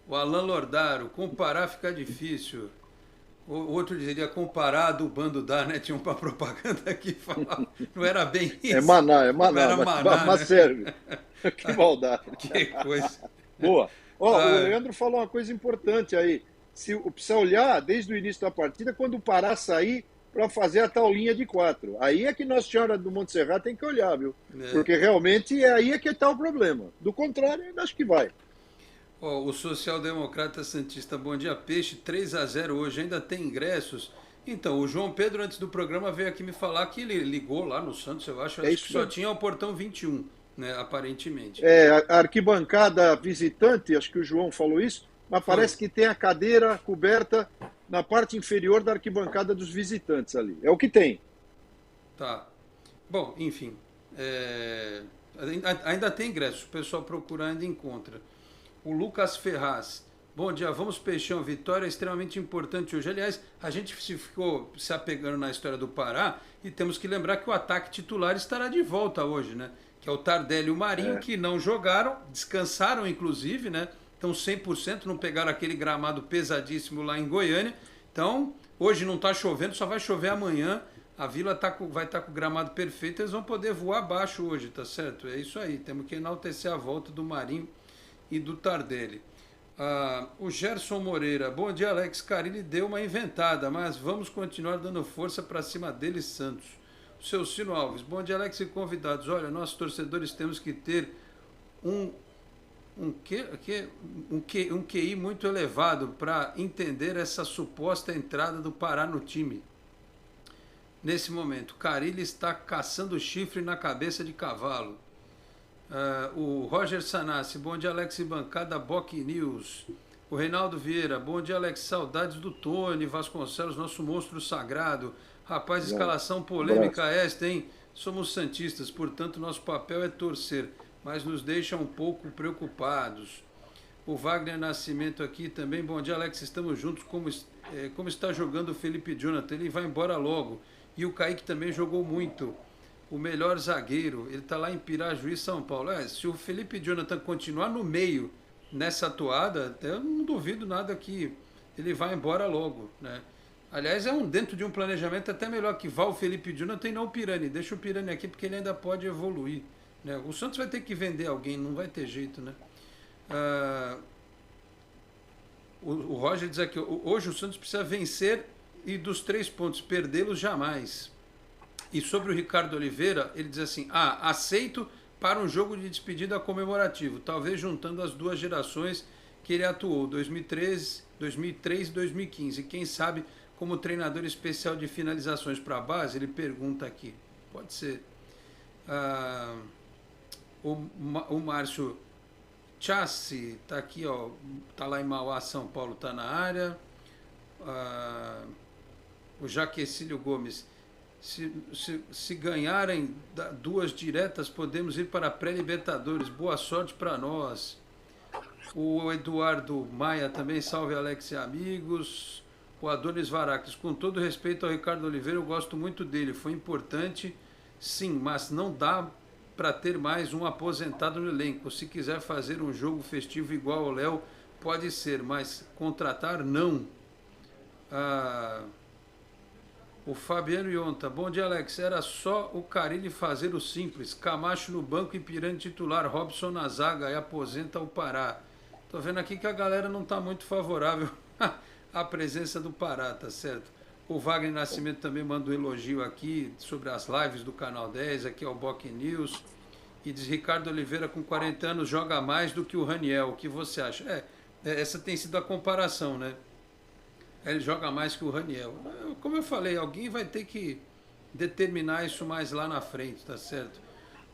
O Alan Lordaro, comparar fica difícil. O outro diria comparar do bando dá, né? Tinha uma propaganda aqui falando. Não era bem isso. É maná, não era maná, mas né? serve. Que maldade. Que coisa. Boa. O Leandro falou uma coisa importante aí. Se precisa olhar desde o início da partida, quando o Pará sair para fazer a tal linha de 4. Aí é que Nossa Senhora do Montserrat tem que olhar, viu? Porque realmente aí é que está o problema. Do contrário, ainda acho que vai. O social-democrata santista, bom dia, Peixe, 3-0 hoje, ainda tem ingressos? Então, o João Pedro, antes do programa, veio aqui me falar que ele ligou lá no Santos, eu acho que só tinha o portão 21, né, aparentemente. A arquibancada visitante, acho que o João falou isso, mas parece que tem a cadeira coberta na parte inferior da arquibancada dos visitantes ali. É o que tem. Tá. Bom, enfim, ainda tem ingressos, o pessoal procura, ainda encontra. O Lucas Ferraz, bom dia, vamos Peixão, vitória é extremamente importante hoje. Aliás, a gente ficou se apegando na história do Pará e temos que lembrar que o ataque titular estará de volta hoje, né? Que é o Tardelli e o Marinho, que não jogaram, descansaram inclusive, né? Então 100%, não pegaram aquele gramado pesadíssimo lá em Goiânia. Então, hoje não está chovendo, só vai chover amanhã. A Vila vai estar com o gramado perfeito, eles vão poder voar abaixo hoje, tá certo? É isso aí, temos que enaltecer a volta do Marinho e do Tardelli. O Gerson Moreira, bom dia, Alex. Carilli deu uma inventada, mas vamos continuar dando força para cima dele, Santos. O seu Cino Alves, bom dia, Alex e convidados. Olha, nós torcedores temos que ter um QI muito elevado para entender essa suposta entrada do Pará no time. Nesse momento, Carilli está caçando chifre na cabeça de cavalo. O Roger Sanassi, bom dia, Alex e bancada Boc News. O Reinaldo Vieira, bom dia, Alex, saudades do Tony Vasconcelos, nosso monstro sagrado. Rapaz, escalação polêmica esta, hein? Somos santistas, portanto nosso papel é torcer, mas nos deixa um pouco preocupados. O Wagner Nascimento aqui também, bom dia, Alex, estamos juntos, como está jogando o Felipe Jonathan, ele vai embora logo. E o Kaique também jogou muito. O melhor zagueiro, ele está lá em Pirajuí, São Paulo. Se o Felipe Jonathan continuar no meio nessa toada, eu não duvido nada que ele vai embora logo, né? Aliás, dentro de um planejamento até melhor que vá o Felipe Jonathan e não o Pirani. Deixa o Pirani aqui porque ele ainda pode evoluir, né? O Santos vai ter que vender alguém, não vai ter jeito, né? O Roger diz aqui, hoje o Santos precisa vencer e dos 3 pontos, perdê-los jamais. E sobre o Ricardo Oliveira, ele diz assim, aceito para um jogo de despedida comemorativo, talvez juntando as duas gerações que ele atuou, 2003 e 2015. Quem sabe como treinador especial de finalizações para a base, ele pergunta aqui. Pode ser. O Márcio Chassi está aqui, está lá em Mauá, São Paulo, está na área. O Jaquecílio Gomes, se ganharem 2 diretas, podemos ir para a pré-libertadores. Boa sorte para nós. O Eduardo Maia também, salve Alex e amigos. O Adonis Varacos, com todo respeito ao Ricardo Oliveira, eu gosto muito dele, foi importante, sim, mas não dá para ter mais um aposentado no elenco. Se quiser fazer um jogo festivo igual ao Léo, pode ser, mas contratar não. O Fabiano Ionta, bom dia, Alex. Era só o Carilli fazer o simples. Camacho no banco e Pirani titular. Robson na zaga e aposenta o Pará. Tô vendo aqui que a galera não está muito favorável à presença do Pará, tá certo? O Wagner Nascimento também mandou elogio aqui sobre as lives do Canal 10, aqui é o Boc News. E diz, Ricardo Oliveira com 40 anos joga mais do que o Raniel. O que você acha? Essa tem sido a comparação, né? Ele joga mais que o Raniel. Como eu falei, alguém vai ter que determinar isso mais lá na frente, tá certo?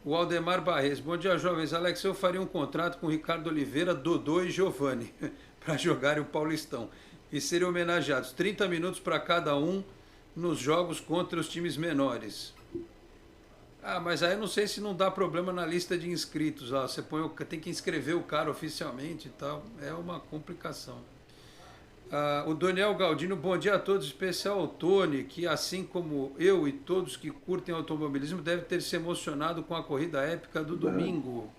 O Aldemar Barres, bom dia, jovens. Alex, eu faria um contrato com Ricardo Oliveira, Dodô e Giovani para jogarem o Paulistão. E seriam homenageados 30 minutos para cada um nos jogos contra os times menores. Ah, mas aí eu não sei se não dá problema na lista de inscritos. Ó. Você tem que inscrever o cara oficialmente e tal. É uma complicação. O Daniel Galdino, bom dia a todos, especial ao Tony, que assim como eu e todos que curtem automobilismo, deve ter se emocionado com a corrida épica do domingo.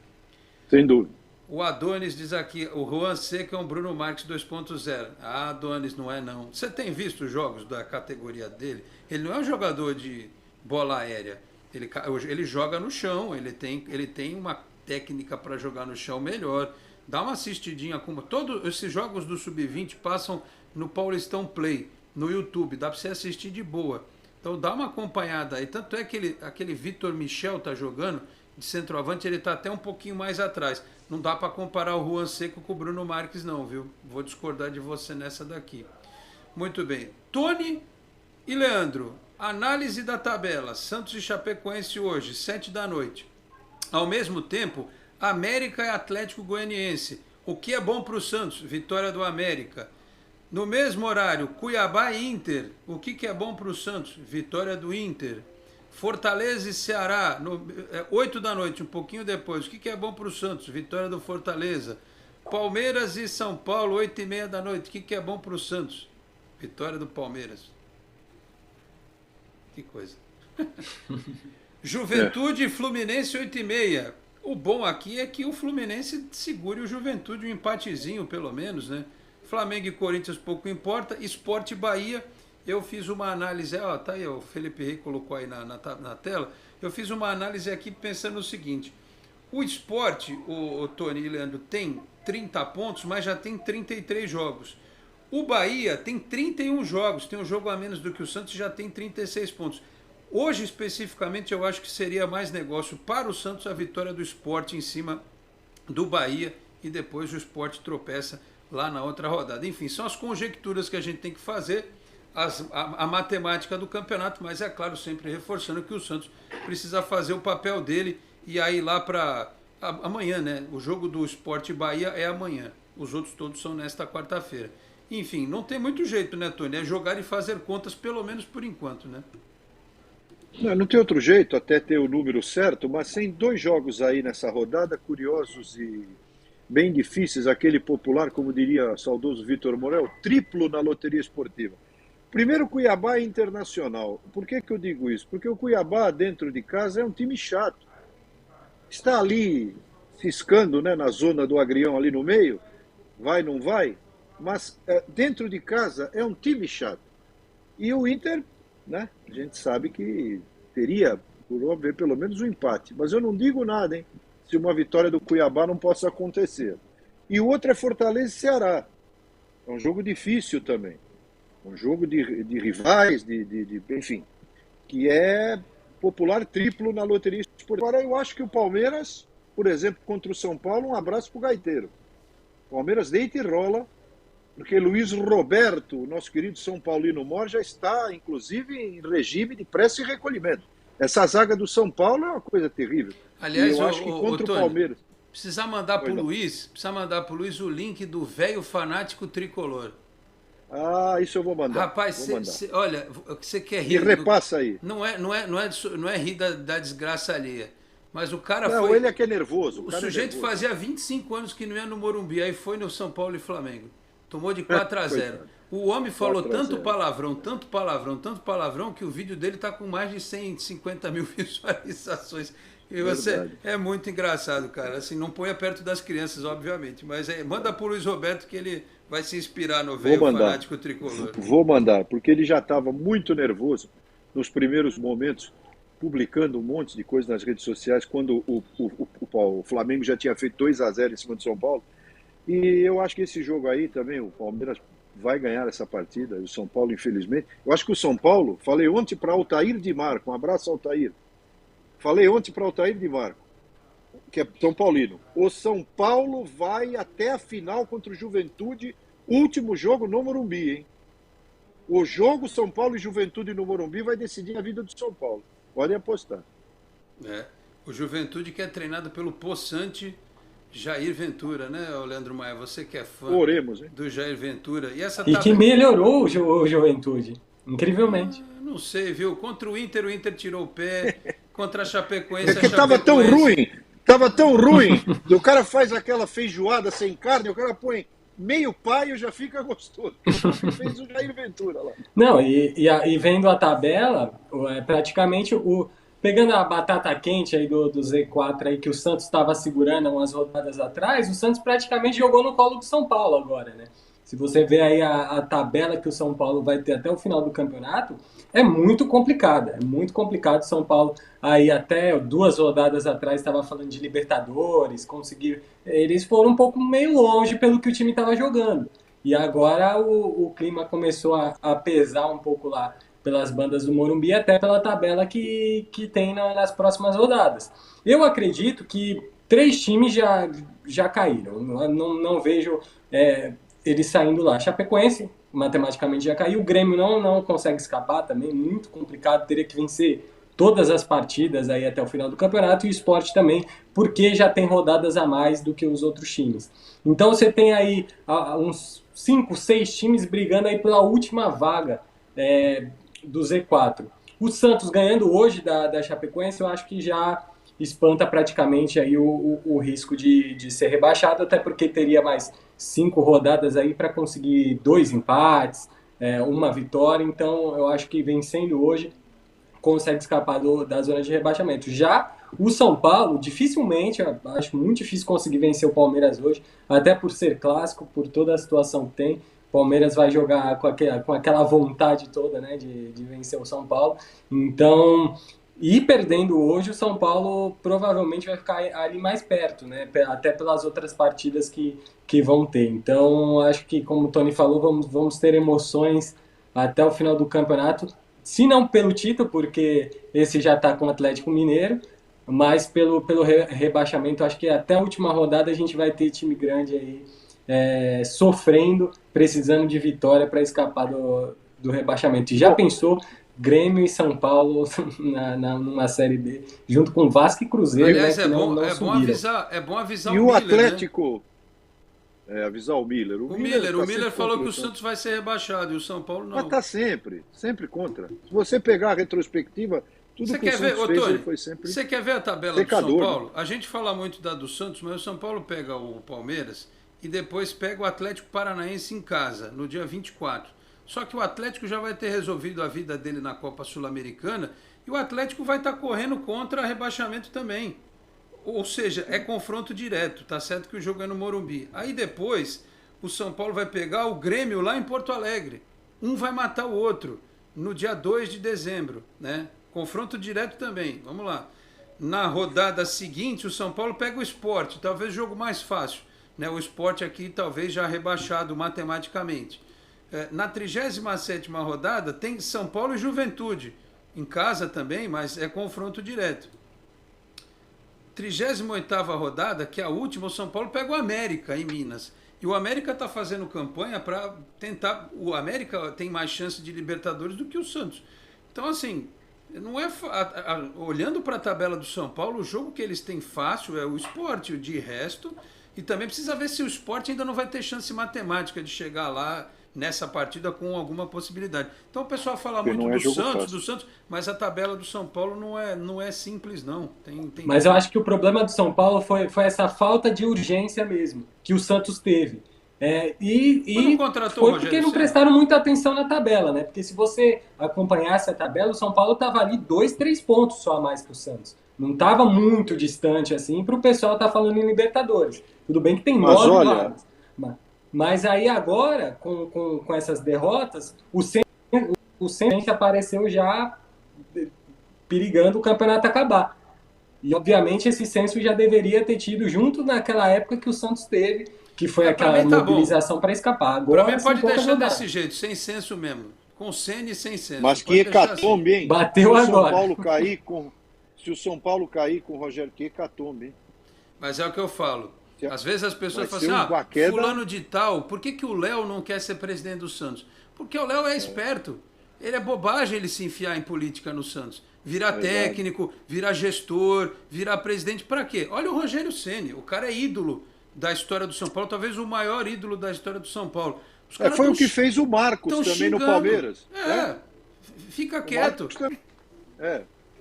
Sem dúvida. O Adonis diz aqui, o Juan Seca é um Bruno Marques 2.0. Ah, Adonis, não é não. Você tem visto os jogos da categoria dele? Ele não é um jogador de bola aérea. Ele joga no chão, ele tem uma técnica para jogar no chão melhor. Dá uma assistidinha. Todos esses jogos do Sub-20 passam no Paulistão Play, no YouTube. Dá para você assistir de boa. Então dá uma acompanhada aí. Tanto é que aquele Vitor Michel tá jogando de centroavante, ele tá até um pouquinho mais atrás. Não dá para comparar o Juan Seco com o Bruno Marques não, viu? Vou discordar de você nessa daqui. Muito bem. Tony e Leandro, análise da tabela. Santos e Chapecoense hoje, 7 da noite. Ao mesmo tempo, América e Atlético Goianiense. O que é bom para o Santos? Vitória do América. No mesmo horário, Cuiabá e Inter. O que é bom para o Santos? Vitória do Inter. Fortaleza e Ceará, 8 da noite, um pouquinho depois. O que é bom para o Santos? Vitória do Fortaleza. Palmeiras e São Paulo, 8h30 da noite. O que é bom para o Santos? Vitória do Palmeiras. Que coisa. Juventude e Fluminense, 8h30. O bom aqui é que o Fluminense segure o Juventude, um empatezinho pelo menos, né? Flamengo e Corinthians pouco importa. Sport e Bahia, eu fiz uma análise, tá aí, o Felipe Rey colocou aí na tela. Eu fiz uma análise aqui pensando no seguinte: o Sport, o Tony e Leandro, tem 30 pontos, mas já tem 33 jogos. O Bahia tem 31 jogos, tem um jogo a menos do que o Santos, já tem 36 pontos. Hoje, especificamente, eu acho que seria mais negócio para o Santos a vitória do Sport em cima do Bahia e depois o Sport tropeça lá na outra rodada. Enfim, são as conjecturas que a gente tem que fazer, a matemática do campeonato, mas é claro, sempre reforçando que o Santos precisa fazer o papel dele e aí lá para amanhã, né? O jogo do Sport Bahia é amanhã, os outros todos são nesta quarta-feira. Enfim, não tem muito jeito, né, Tony? É jogar e fazer contas, pelo menos por enquanto, né? Não tem outro jeito, até ter o número certo, mas tem 2 jogos aí nessa rodada, curiosos e bem difíceis. Aquele popular, como diria o saudoso Vitor Morel, triplo na loteria esportiva. Primeiro, Cuiabá e Internacional. Por que eu digo isso? Porque o Cuiabá, dentro de casa, é um time chato. Está ali, ciscando, né, na zona do agrião, ali no meio, vai, não vai, mas dentro de casa é um time chato. E o Inter, né, a gente sabe que teria, por óbvio, pelo menos um empate. Mas eu não digo nada, hein, se uma vitória do Cuiabá não possa acontecer. E o outro é Fortaleza e Ceará. É um jogo difícil também. Um jogo de rivais, enfim, que é popular triplo na loteria esportiva. Agora, eu acho que o Palmeiras, por exemplo, contra o São Paulo, um abraço pro gaiteiro. O Palmeiras deita e rola, porque Luiz Roberto, nosso querido São Paulino Mor, já está, inclusive, em regime de pressa e recolhimento. Essa zaga do São Paulo é uma coisa terrível. Aliás, eu acho que contra o Palmeiras... Precisa mandar para o Luiz o link do velho fanático tricolor. Ah, isso eu vou mandar. Rapaz, olha, você quer rir... E repassa aí. Não é rir da desgraça alheia. Mas o cara não, foi... ele é que é nervoso. O sujeito fazia 25 anos que não ia no Morumbi, aí foi no São Paulo e Flamengo. Tomou de 4-0. O homem falou tanto palavrão, que o vídeo dele está com mais de 150 mil visualizações. E você é muito engraçado, cara. Assim, não ponha perto das crianças, obviamente. Mas manda pro Luiz Roberto que ele vai se inspirar no velho fanático tricolor. Vou mandar, porque ele já estava muito nervoso nos primeiros momentos, publicando um monte de coisa nas redes sociais, quando o Flamengo já tinha feito 2-0 em cima do São Paulo. E eu acho que esse jogo aí também, o Palmeiras vai ganhar essa partida, o São Paulo, infelizmente. Eu acho que o São Paulo, falei ontem para Altair de Marco, um abraço, Altair. Falei ontem para Altair de Marco, que é São Paulino. O São Paulo vai até a final contra o Juventude, último jogo no Morumbi, hein? O jogo São Paulo e Juventude no Morumbi vai decidir a vida do São Paulo. Podem apostar. O Juventude que é treinado pelo possante Jair Ventura, né, Leandro Maia? Você que é fã do Jair Ventura. E que melhorou o Juventude, incrivelmente. Não sei, viu? Contra o Inter tirou o pé. Contra a Chapecoense, é que tava tão ruim. O cara faz aquela feijoada sem carne, o cara põe meio paio, já fica gostoso. Fez o Jair Ventura lá. Não, e vendo a tabela, praticamente pegando a batata quente aí do Z4 aí que o Santos estava segurando umas rodadas atrás, o Santos praticamente jogou no colo do São Paulo agora, né? Se você vê aí a tabela que o São Paulo vai ter até o final do campeonato, é muito complicada. É muito complicado. São Paulo aí até 2 rodadas atrás estava falando de Libertadores, eles foram um pouco meio longe pelo que o time estava jogando. E agora o clima começou a pesar um pouco lá pelas bandas do Morumbi, até pela tabela que tem nas próximas rodadas. Eu acredito que 3 times já caíram. Não vejo eles saindo lá. Chapecoense, matematicamente, já caiu. O Grêmio não consegue escapar também, muito complicado. Teria que vencer todas as partidas aí até o final do campeonato. E o Sport também, porque já tem rodadas a mais do que os outros times. Então você tem aí uns 5, 6 times brigando aí pela última vaga do Z4. O Santos ganhando hoje da Chapecoense, eu acho que já espanta praticamente aí o risco de ser rebaixado, até porque teria mais 5 rodadas aí para conseguir 2 empates, 1 vitória. Então eu acho que vencendo hoje consegue escapar da zona de rebaixamento. Já o São Paulo, dificilmente, eu acho muito difícil conseguir vencer o Palmeiras hoje, até por ser clássico, por toda a situação que tem. O Palmeiras vai jogar com aquela vontade toda, né, de vencer o São Paulo. Então, e perdendo hoje, o São Paulo provavelmente vai ficar ali mais perto, né, até pelas outras partidas que vão ter. Então, acho que, como o Tony falou, vamos ter emoções até o final do campeonato, se não pelo título, porque esse já está com o Atlético Mineiro, mas pelo rebaixamento. Acho que até a última rodada a gente vai ter time grande aí sofrendo, precisando de vitória para escapar do rebaixamento. E já pensou Grêmio e São Paulo numa Série B, junto com Vasco e Cruzeiro? Aliás, né, é bom avisar e o Miller, Atlético, né? Avisar o Miller. O Miller falou que o Santos vai ser rebaixado e o São Paulo não. Mas tá sempre contra. Se você pegar a retrospectiva, tudo que o Santos fez, ele foi sempre Você quer ver a tabela secador, do São Paulo? né? A gente fala muito do Santos, mas o São Paulo pega o Palmeiras e depois pega o Atlético Paranaense em casa, no dia 24. Só que o Atlético já vai ter resolvido a vida dele na Copa Sul-Americana e o Atlético vai estar correndo contra rebaixamento também. Ou seja, é confronto direto, tá certo que o jogo é no Morumbi. Aí depois o São Paulo vai pegar o Grêmio lá em Porto Alegre. Um vai matar o outro no dia 2 de dezembro, né? Confronto direto também, vamos lá. Na rodada seguinte, o São Paulo pega o Sport, talvez o jogo mais fácil, né? O Sport aqui talvez já rebaixado matematicamente. Na 37ª rodada tem São Paulo e Juventude, em casa também, mas é confronto direto. 38ª rodada, que é a última, o São Paulo pega o América em Minas. E o América está fazendo campanha para tentar... O América tem mais chance de Libertadores do que o Santos. Então, assim, não é olhando para a tabela do São Paulo, o jogo que eles têm fácil é o Sport, o de resto. E também precisa ver se o Sport ainda não vai ter chance matemática de chegar lá nessa partida com alguma possibilidade. Então o pessoal fala muito do Santos, mas a tabela do São Paulo não é simples, não. Mas eu acho que o problema do São Paulo foi essa falta de urgência mesmo, que o Santos teve. E foi porque não prestaram muita atenção na tabela, né? Porque se você acompanhasse a tabela, o São Paulo estava ali 2, 3 pontos só a mais que o Santos. Não estava muito distante assim para o pessoal estar falando em Libertadores. Tudo bem que tem 9 vagas. Mas aí agora, com essas derrotas, o Sense apareceu já perigando o campeonato acabar. E, obviamente, esse censo já deveria ter tido junto naquela época que o Santos teve, que foi aquela mobilização para escapar. Agora, para mim pode deixar desse jeito, sem censo mesmo. Com Sene e sem censo. Mas que hecatombe, hein? Bateu agora. Se o São Paulo cair com o Roger, que hecatombe, hein? Mas é o que eu falo. Às vezes as pessoas vai falam assim, uma queda... fulano de tal, por que o Léo não quer ser presidente do Santos? Porque o Léo é esperto. Ele é bobagem ele se enfiar em política no Santos. Virar técnico, virar gestor, virar presidente, para quê? Olha o Rogério Ceni, o cara é ídolo da história do São Paulo, talvez o maior ídolo da história do São Paulo. Foi o que fez o Marcos também xingando. No Palmeiras. Fica quieto.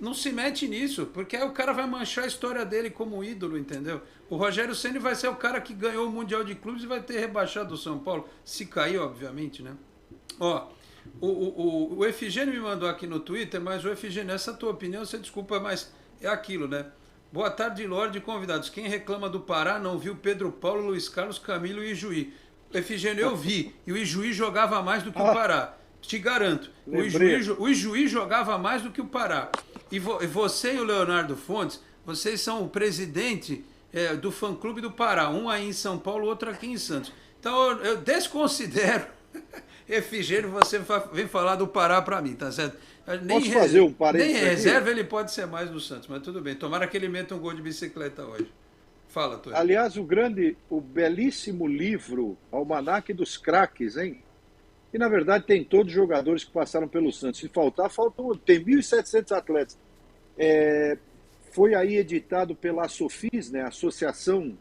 Não se mete nisso, porque aí o cara vai manchar a história dele como ídolo, entendeu? O Rogério Ceni vai ser o cara que ganhou o Mundial de Clubes e vai ter rebaixado o São Paulo. Se cair, obviamente, né? Ó, o Efigênio me mandou aqui no Twitter, mas o Efigênio, essa tua opinião, você desculpa, mas é aquilo, né? Boa tarde, Lorde e convidados. Quem reclama do Pará não viu Pedro Paulo, Luiz Carlos, Camilo e Ijuí. Efigênio, eu vi. E o Ijuí jogava mais do que o Pará. Te garanto. O Ijuí jogava mais do que o Pará. E você e o Leonardo Fontes, vocês são o presidente do fã-clube do Pará. Um aí em São Paulo, outro aqui em Santos. Então eu desconsidero, Efigênio, você vem falar do Pará para mim, tá certo? Posso fazer um parênteses nem reserva ele pode ser mais do Santos, mas tudo bem. Tomara que ele meta um gol de bicicleta hoje. Fala, Túlio. Aliás, o belíssimo livro Almanaque dos Craques, hein? E, na verdade, tem todos os jogadores que passaram pelo Santos. Se faltar, tem 1.700 atletas. Foi aí editado pela Sofis, né? Associação,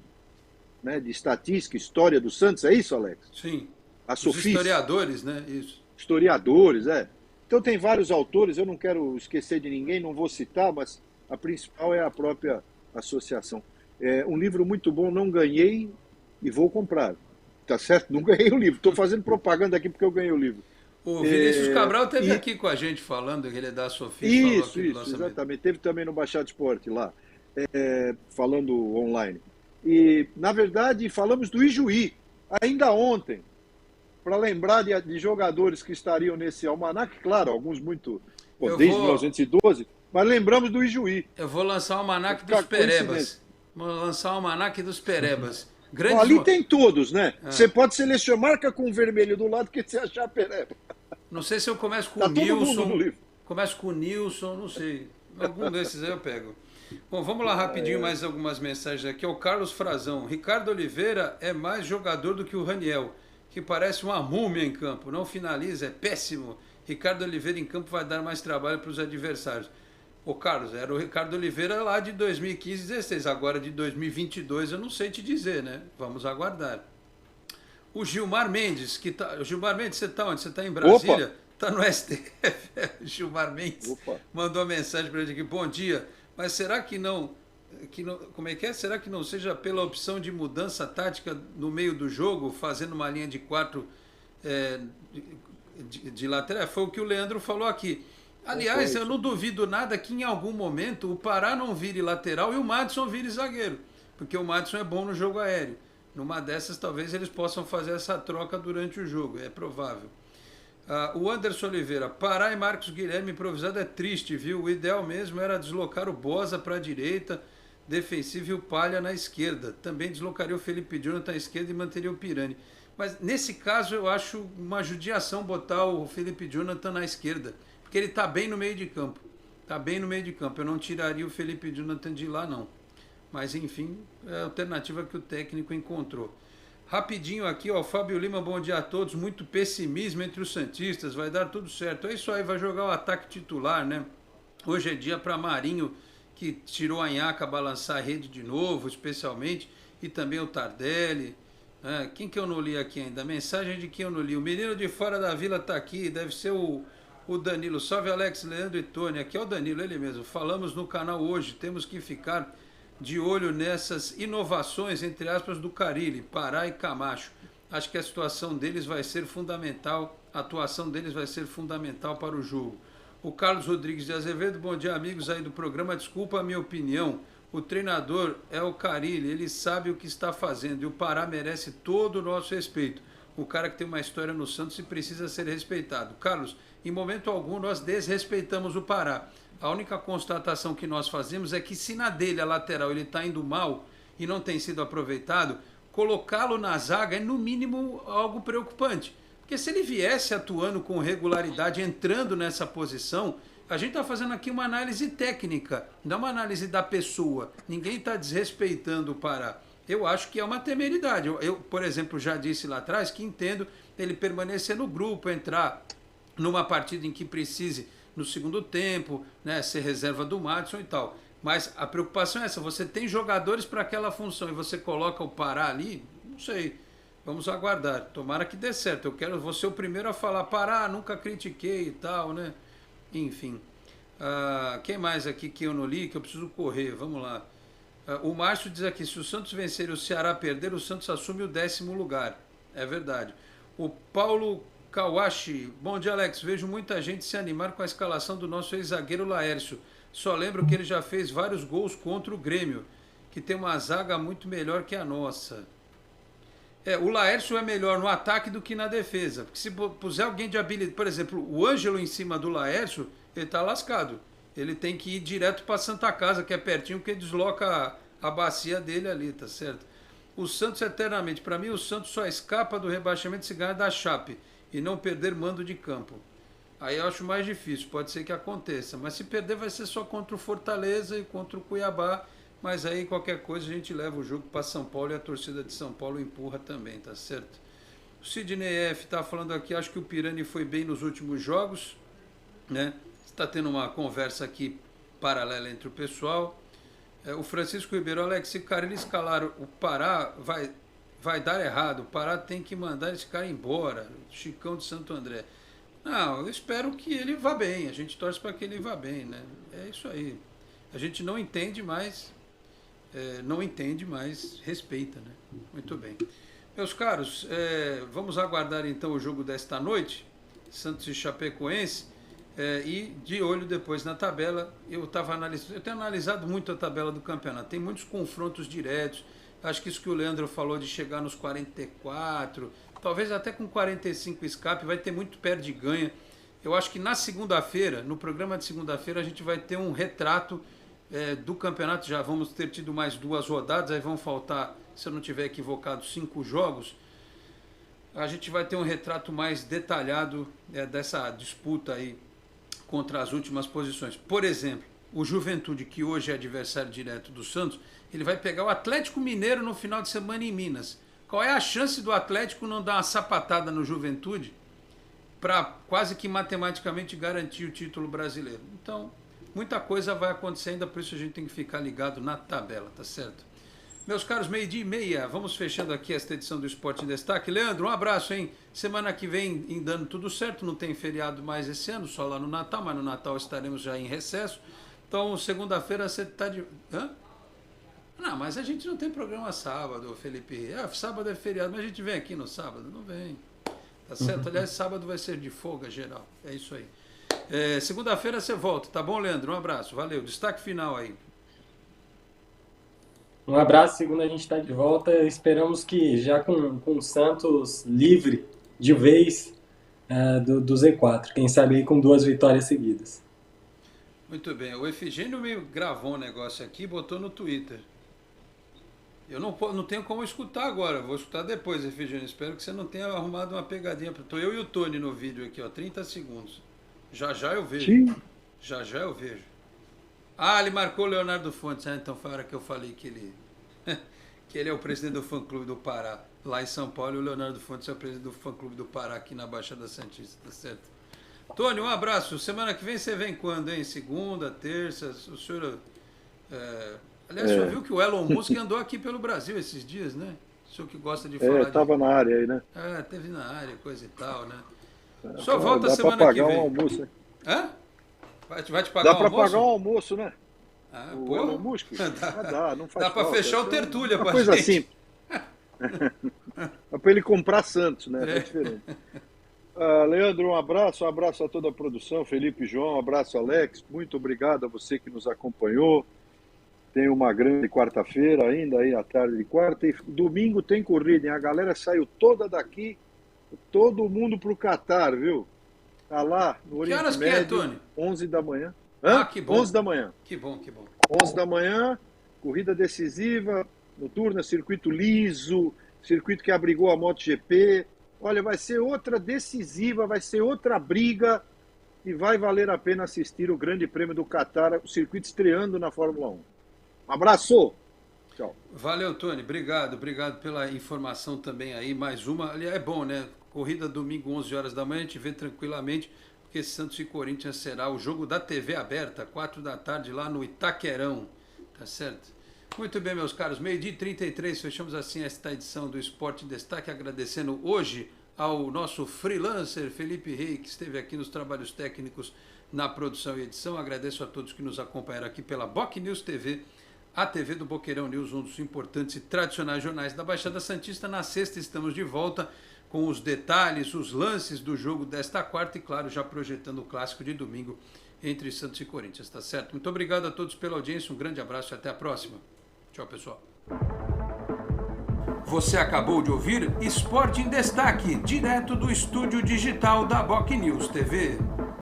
né, de Estatística e História do Santos. É isso, Alex? Sim. A Sofis. Os historiadores, né? Isso. Historiadores, Então tem vários autores, eu não quero esquecer de ninguém, não vou citar, mas a principal é a própria associação. É um livro muito bom, não ganhei e vou comprar. Tá certo? Não ganhei o livro. Estou fazendo propaganda aqui porque eu ganhei o livro. O Vinícius Cabral esteve aqui com a gente falando que ele é da Sofia. Isso, exatamente. Teve também no Baixada Esporte lá, falando online. E, na verdade, falamos do Ijuí, ainda ontem, para lembrar de jogadores que estariam nesse almanaque, claro, alguns muito, desde 1912, mas lembramos do Ijuí. Eu vou lançar o almanaque dos Perebas. Vou lançar o almanaque dos Perebas. Ali tem todos, né? Você pode selecionar, marca com o vermelho do lado que você achar Pereba. Não sei se eu começo com o Nilson. Começo com o Nilson, não sei. Algum desses aí eu pego. Bom, vamos lá rapidinho, mais algumas mensagens aqui. O Carlos Frazão. Ricardo Oliveira é mais jogador do que o Raniel, que parece uma múmia em campo. Não finaliza, é péssimo. Ricardo Oliveira em campo vai dar mais trabalho para os adversários. Ô Carlos, era o Ricardo Oliveira lá de 2015 e 2016, agora de 2022 eu não sei te dizer, né? Vamos aguardar. O Gilmar Mendes, Gilmar Mendes, você está onde? Você está em Brasília? Está no STF. Gilmar Mendes mandou uma mensagem para ele aqui, bom dia, mas será que não, como é que é? Será que não seja pela opção de mudança tática no meio do jogo, fazendo uma linha de 4 de lateral? Foi o que o Leandro falou aqui. Aliás, eu não duvido nada que em algum momento o Pará não vire lateral e o Madison vire zagueiro, porque o Madison é bom no jogo aéreo. Numa dessas, talvez eles possam fazer essa troca durante o jogo, é provável. O Anderson Oliveira, Pará e Marcos Guilherme improvisado é triste, viu? O ideal mesmo era deslocar o Boza para a direita, defensivo, e o Palha na esquerda. Também deslocaria o Felipe Jonathan à esquerda e manteria o Pirani. Mas nesse caso eu acho uma judiação botar o Felipe Jonathan na esquerda, porque ele está bem no meio de campo. Está bem no meio de campo. Eu não tiraria o Felipe Jonathan de lá, não. Mas, enfim, é a alternativa que o técnico encontrou. Rapidinho aqui, ó, Fábio Lima, bom dia a todos. Muito pessimismo entre os santistas, vai dar tudo certo. É isso aí, vai jogar o ataque titular, né? Hoje é dia para Marinho, que tirou a Nhaca balançar a rede de novo, especialmente, e também o Tardelli. Quem que eu não li aqui ainda? A mensagem de quem eu não li. O menino de fora da vila está aqui, deve ser o Danilo. Salve Alex, Leandro e Tony. Aqui é o Danilo, ele mesmo. Falamos no canal hoje, temos que ficar de olho nessas inovações, entre aspas, do Carille, Pará e Camacho. Acho que a situação deles vai ser fundamental, a atuação deles vai ser fundamental para o jogo. O Carlos Rodrigues de Azevedo, bom dia amigos aí do programa, desculpa a minha opinião, o treinador é o Carille, ele sabe o que está fazendo e o Pará merece todo o nosso respeito. O cara que tem uma história no Santos e precisa ser respeitado. Carlos, em momento algum nós desrespeitamos o Pará. A única constatação que nós fazemos é que se na dele, a lateral, ele está indo mal e não tem sido aproveitado, colocá-lo na zaga é no mínimo algo preocupante. Porque se ele viesse atuando com regularidade, entrando nessa posição, a gente está fazendo aqui uma análise técnica, não uma análise da pessoa. Ninguém está desrespeitando o Pará. eu acho que é uma temeridade. Eu, por exemplo, já disse lá atrás que entendo ele permanecer no grupo, entrar numa partida em que precise no segundo tempo, né, ser reserva do Madison e tal. Mas a preocupação é essa, você tem jogadores para aquela função e você coloca o Pará ali, não sei, vamos aguardar. Tomara que dê certo. Vou ser o primeiro a falar, Pará, nunca critiquei e tal, né? Enfim. Quem mais aqui que eu não li, que eu preciso correr? Vamos lá. O Márcio diz aqui, se o Santos vencer e o Ceará perder, o Santos assume o 10º lugar. É verdade. O Paulo Kawashi, bom dia, Alex. Vejo muita gente se animar com a escalação do nosso ex-zagueiro Laércio. Só lembro que ele já fez vários gols contra o Grêmio, que tem uma zaga muito melhor que a nossa. O Laércio é melhor no ataque do que na defesa. Porque se puser alguém de habilidade, por exemplo, o Ângelo em cima do Laércio, ele está lascado. Ele tem que ir direto para Santa Casa, que é pertinho, porque desloca a bacia dele ali, tá certo? O Santos eternamente. Para mim, o Santos só escapa do rebaixamento se ganhar da Chape e não perder mando de campo. Aí eu acho mais difícil, pode ser que aconteça. Mas se perder vai ser só contra o Fortaleza e contra o Cuiabá. Mas aí qualquer coisa a gente leva o jogo para São Paulo e a torcida de São Paulo empurra também, tá certo? O Sidney F está falando aqui, acho que o Pirani foi bem nos últimos jogos, né? Está tendo uma conversa aqui paralela entre o pessoal. O Francisco Ribeiro, Alex, se o cara ele escalar o Pará, vai dar errado. O Pará tem que mandar esse cara embora. Chicão de Santo André. Não, eu espero que ele vá bem. A gente torce para que ele vá bem, né? É isso aí. A gente não entende, mas respeita, né? Muito bem. Meus caros, vamos aguardar então o jogo desta noite, Santos e Chapecoense, e de olho depois na tabela. Eu tenho analisado muito a tabela do campeonato, tem muitos confrontos diretos. Acho que isso que o Leandro falou de chegar nos 44, talvez até com 45 escape, vai ter muito perde-ganha. Eu acho que na segunda-feira, no programa de segunda-feira, a gente vai ter um retrato do campeonato. Já vamos ter tido mais 2 rodadas, aí vão faltar, se eu não estiver equivocado, 5 jogos. A gente vai ter um retrato mais detalhado dessa disputa aí contra as últimas posições. Por exemplo, o Juventude, que hoje é adversário direto do Santos, ele vai pegar o Atlético Mineiro no final de semana em Minas. Qual é a chance do Atlético não dar uma sapatada no Juventude para quase que matematicamente garantir o título brasileiro? Então, muita coisa vai acontecer ainda, por isso a gente tem que ficar ligado na tabela, tá certo? Meus caros, 12:30, vamos fechando aqui esta edição do Esporte em Destaque. Leandro, um abraço, hein? Semana que vem, em dando tudo certo, não tem feriado mais esse ano, só lá no Natal, mas no Natal estaremos já em recesso. Então, segunda-feira você está de... Hã? Não, mas a gente não tem programa sábado, Felipe. Sábado é feriado, mas a gente vem aqui no sábado? Não vem. Tá certo? Aliás, sábado vai ser de folga geral. É isso aí. Segunda-feira você volta, tá bom, Leandro? Um abraço, valeu. Destaque final aí. Um abraço, segunda a gente está de volta. Esperamos que já com o Santos livre de vez do Z4. Quem sabe aí com 2 vitórias seguidas. Muito bem. O Efigênio me gravou um negócio aqui e botou no Twitter. Eu não tenho como escutar agora. Vou escutar depois, Efigênio. Espero que você não tenha arrumado uma pegadinha. Estou eu e o Tony no vídeo aqui, ó. 30 segundos. Já eu vejo. Sim. Já eu vejo. Ele marcou o Leonardo Fontes. Então foi a hora que eu falei que ele é o presidente do fã-clube do Pará, lá em São Paulo, e o Leonardo Fontes é o presidente do fã-clube do Pará, aqui na Baixada Santista, tá certo? Tony, um abraço. Semana que vem você vem quando, hein? Segunda, terça? O senhor... Aliás, o senhor viu que o Elon Musk andou aqui pelo Brasil esses dias, né? O senhor que gosta de falar... Estava na área aí, né? Teve na área, coisa e tal, né? Só volta semana que vem. Dá para pagar um almoço, né? Hã? Vai te pagar um almoço? Dá para pagar um almoço, né? O Elon Musk? Dá, não faz dá para fechar o Tertúlia pra coisa gente. Simples. É para ele comprar Santos, né? É diferente. Leandro, um abraço a toda a produção, Felipe e João, um abraço, Alex, muito obrigado a você que nos acompanhou. Tem uma grande quarta-feira ainda, aí à tarde de quarta, e domingo tem corrida, hein? A galera saiu toda daqui, todo mundo pro Catar, viu? Tá lá no Oriente Médio. Que horas que é, Tony? 11 da manhã. Que bom. 11 da manhã. Que bom. 11 da manhã, corrida decisiva, noturna, circuito liso, circuito que abrigou a MotoGP. Olha, vai ser outra decisiva, vai ser outra briga e vai valer a pena assistir o Grande Prêmio do Catar, o circuito estreando na Fórmula 1. Um abraço! Tchau. Valeu, Tony. Obrigado pela informação também aí. Mais uma. Ali é bom, né? Corrida domingo, 11 horas da manhã, a gente vê tranquilamente, porque Santos e Corinthians será o jogo da TV aberta, 4 da tarde, lá no Itaquerão. Tá certo? Muito bem, meus caros. 12h33, fechamos assim esta edição do Esporte em Destaque, agradecendo hoje ao nosso freelancer Felipe Rey, que esteve aqui nos trabalhos técnicos na produção e edição. Agradeço a todos que nos acompanharam aqui pela Boc News TV, a TV do Boqueirão News, um dos importantes e tradicionais jornais da Baixada Santista. Na sexta estamos de volta com os detalhes, os lances do jogo desta quarta e, claro, já projetando o clássico de domingo entre Santos e Corinthians, tá certo? Muito obrigado a todos pela audiência, um grande abraço e até a próxima. Tchau, pessoal. Você acabou de ouvir Esporte em Destaque, direto do estúdio digital da Boc News TV.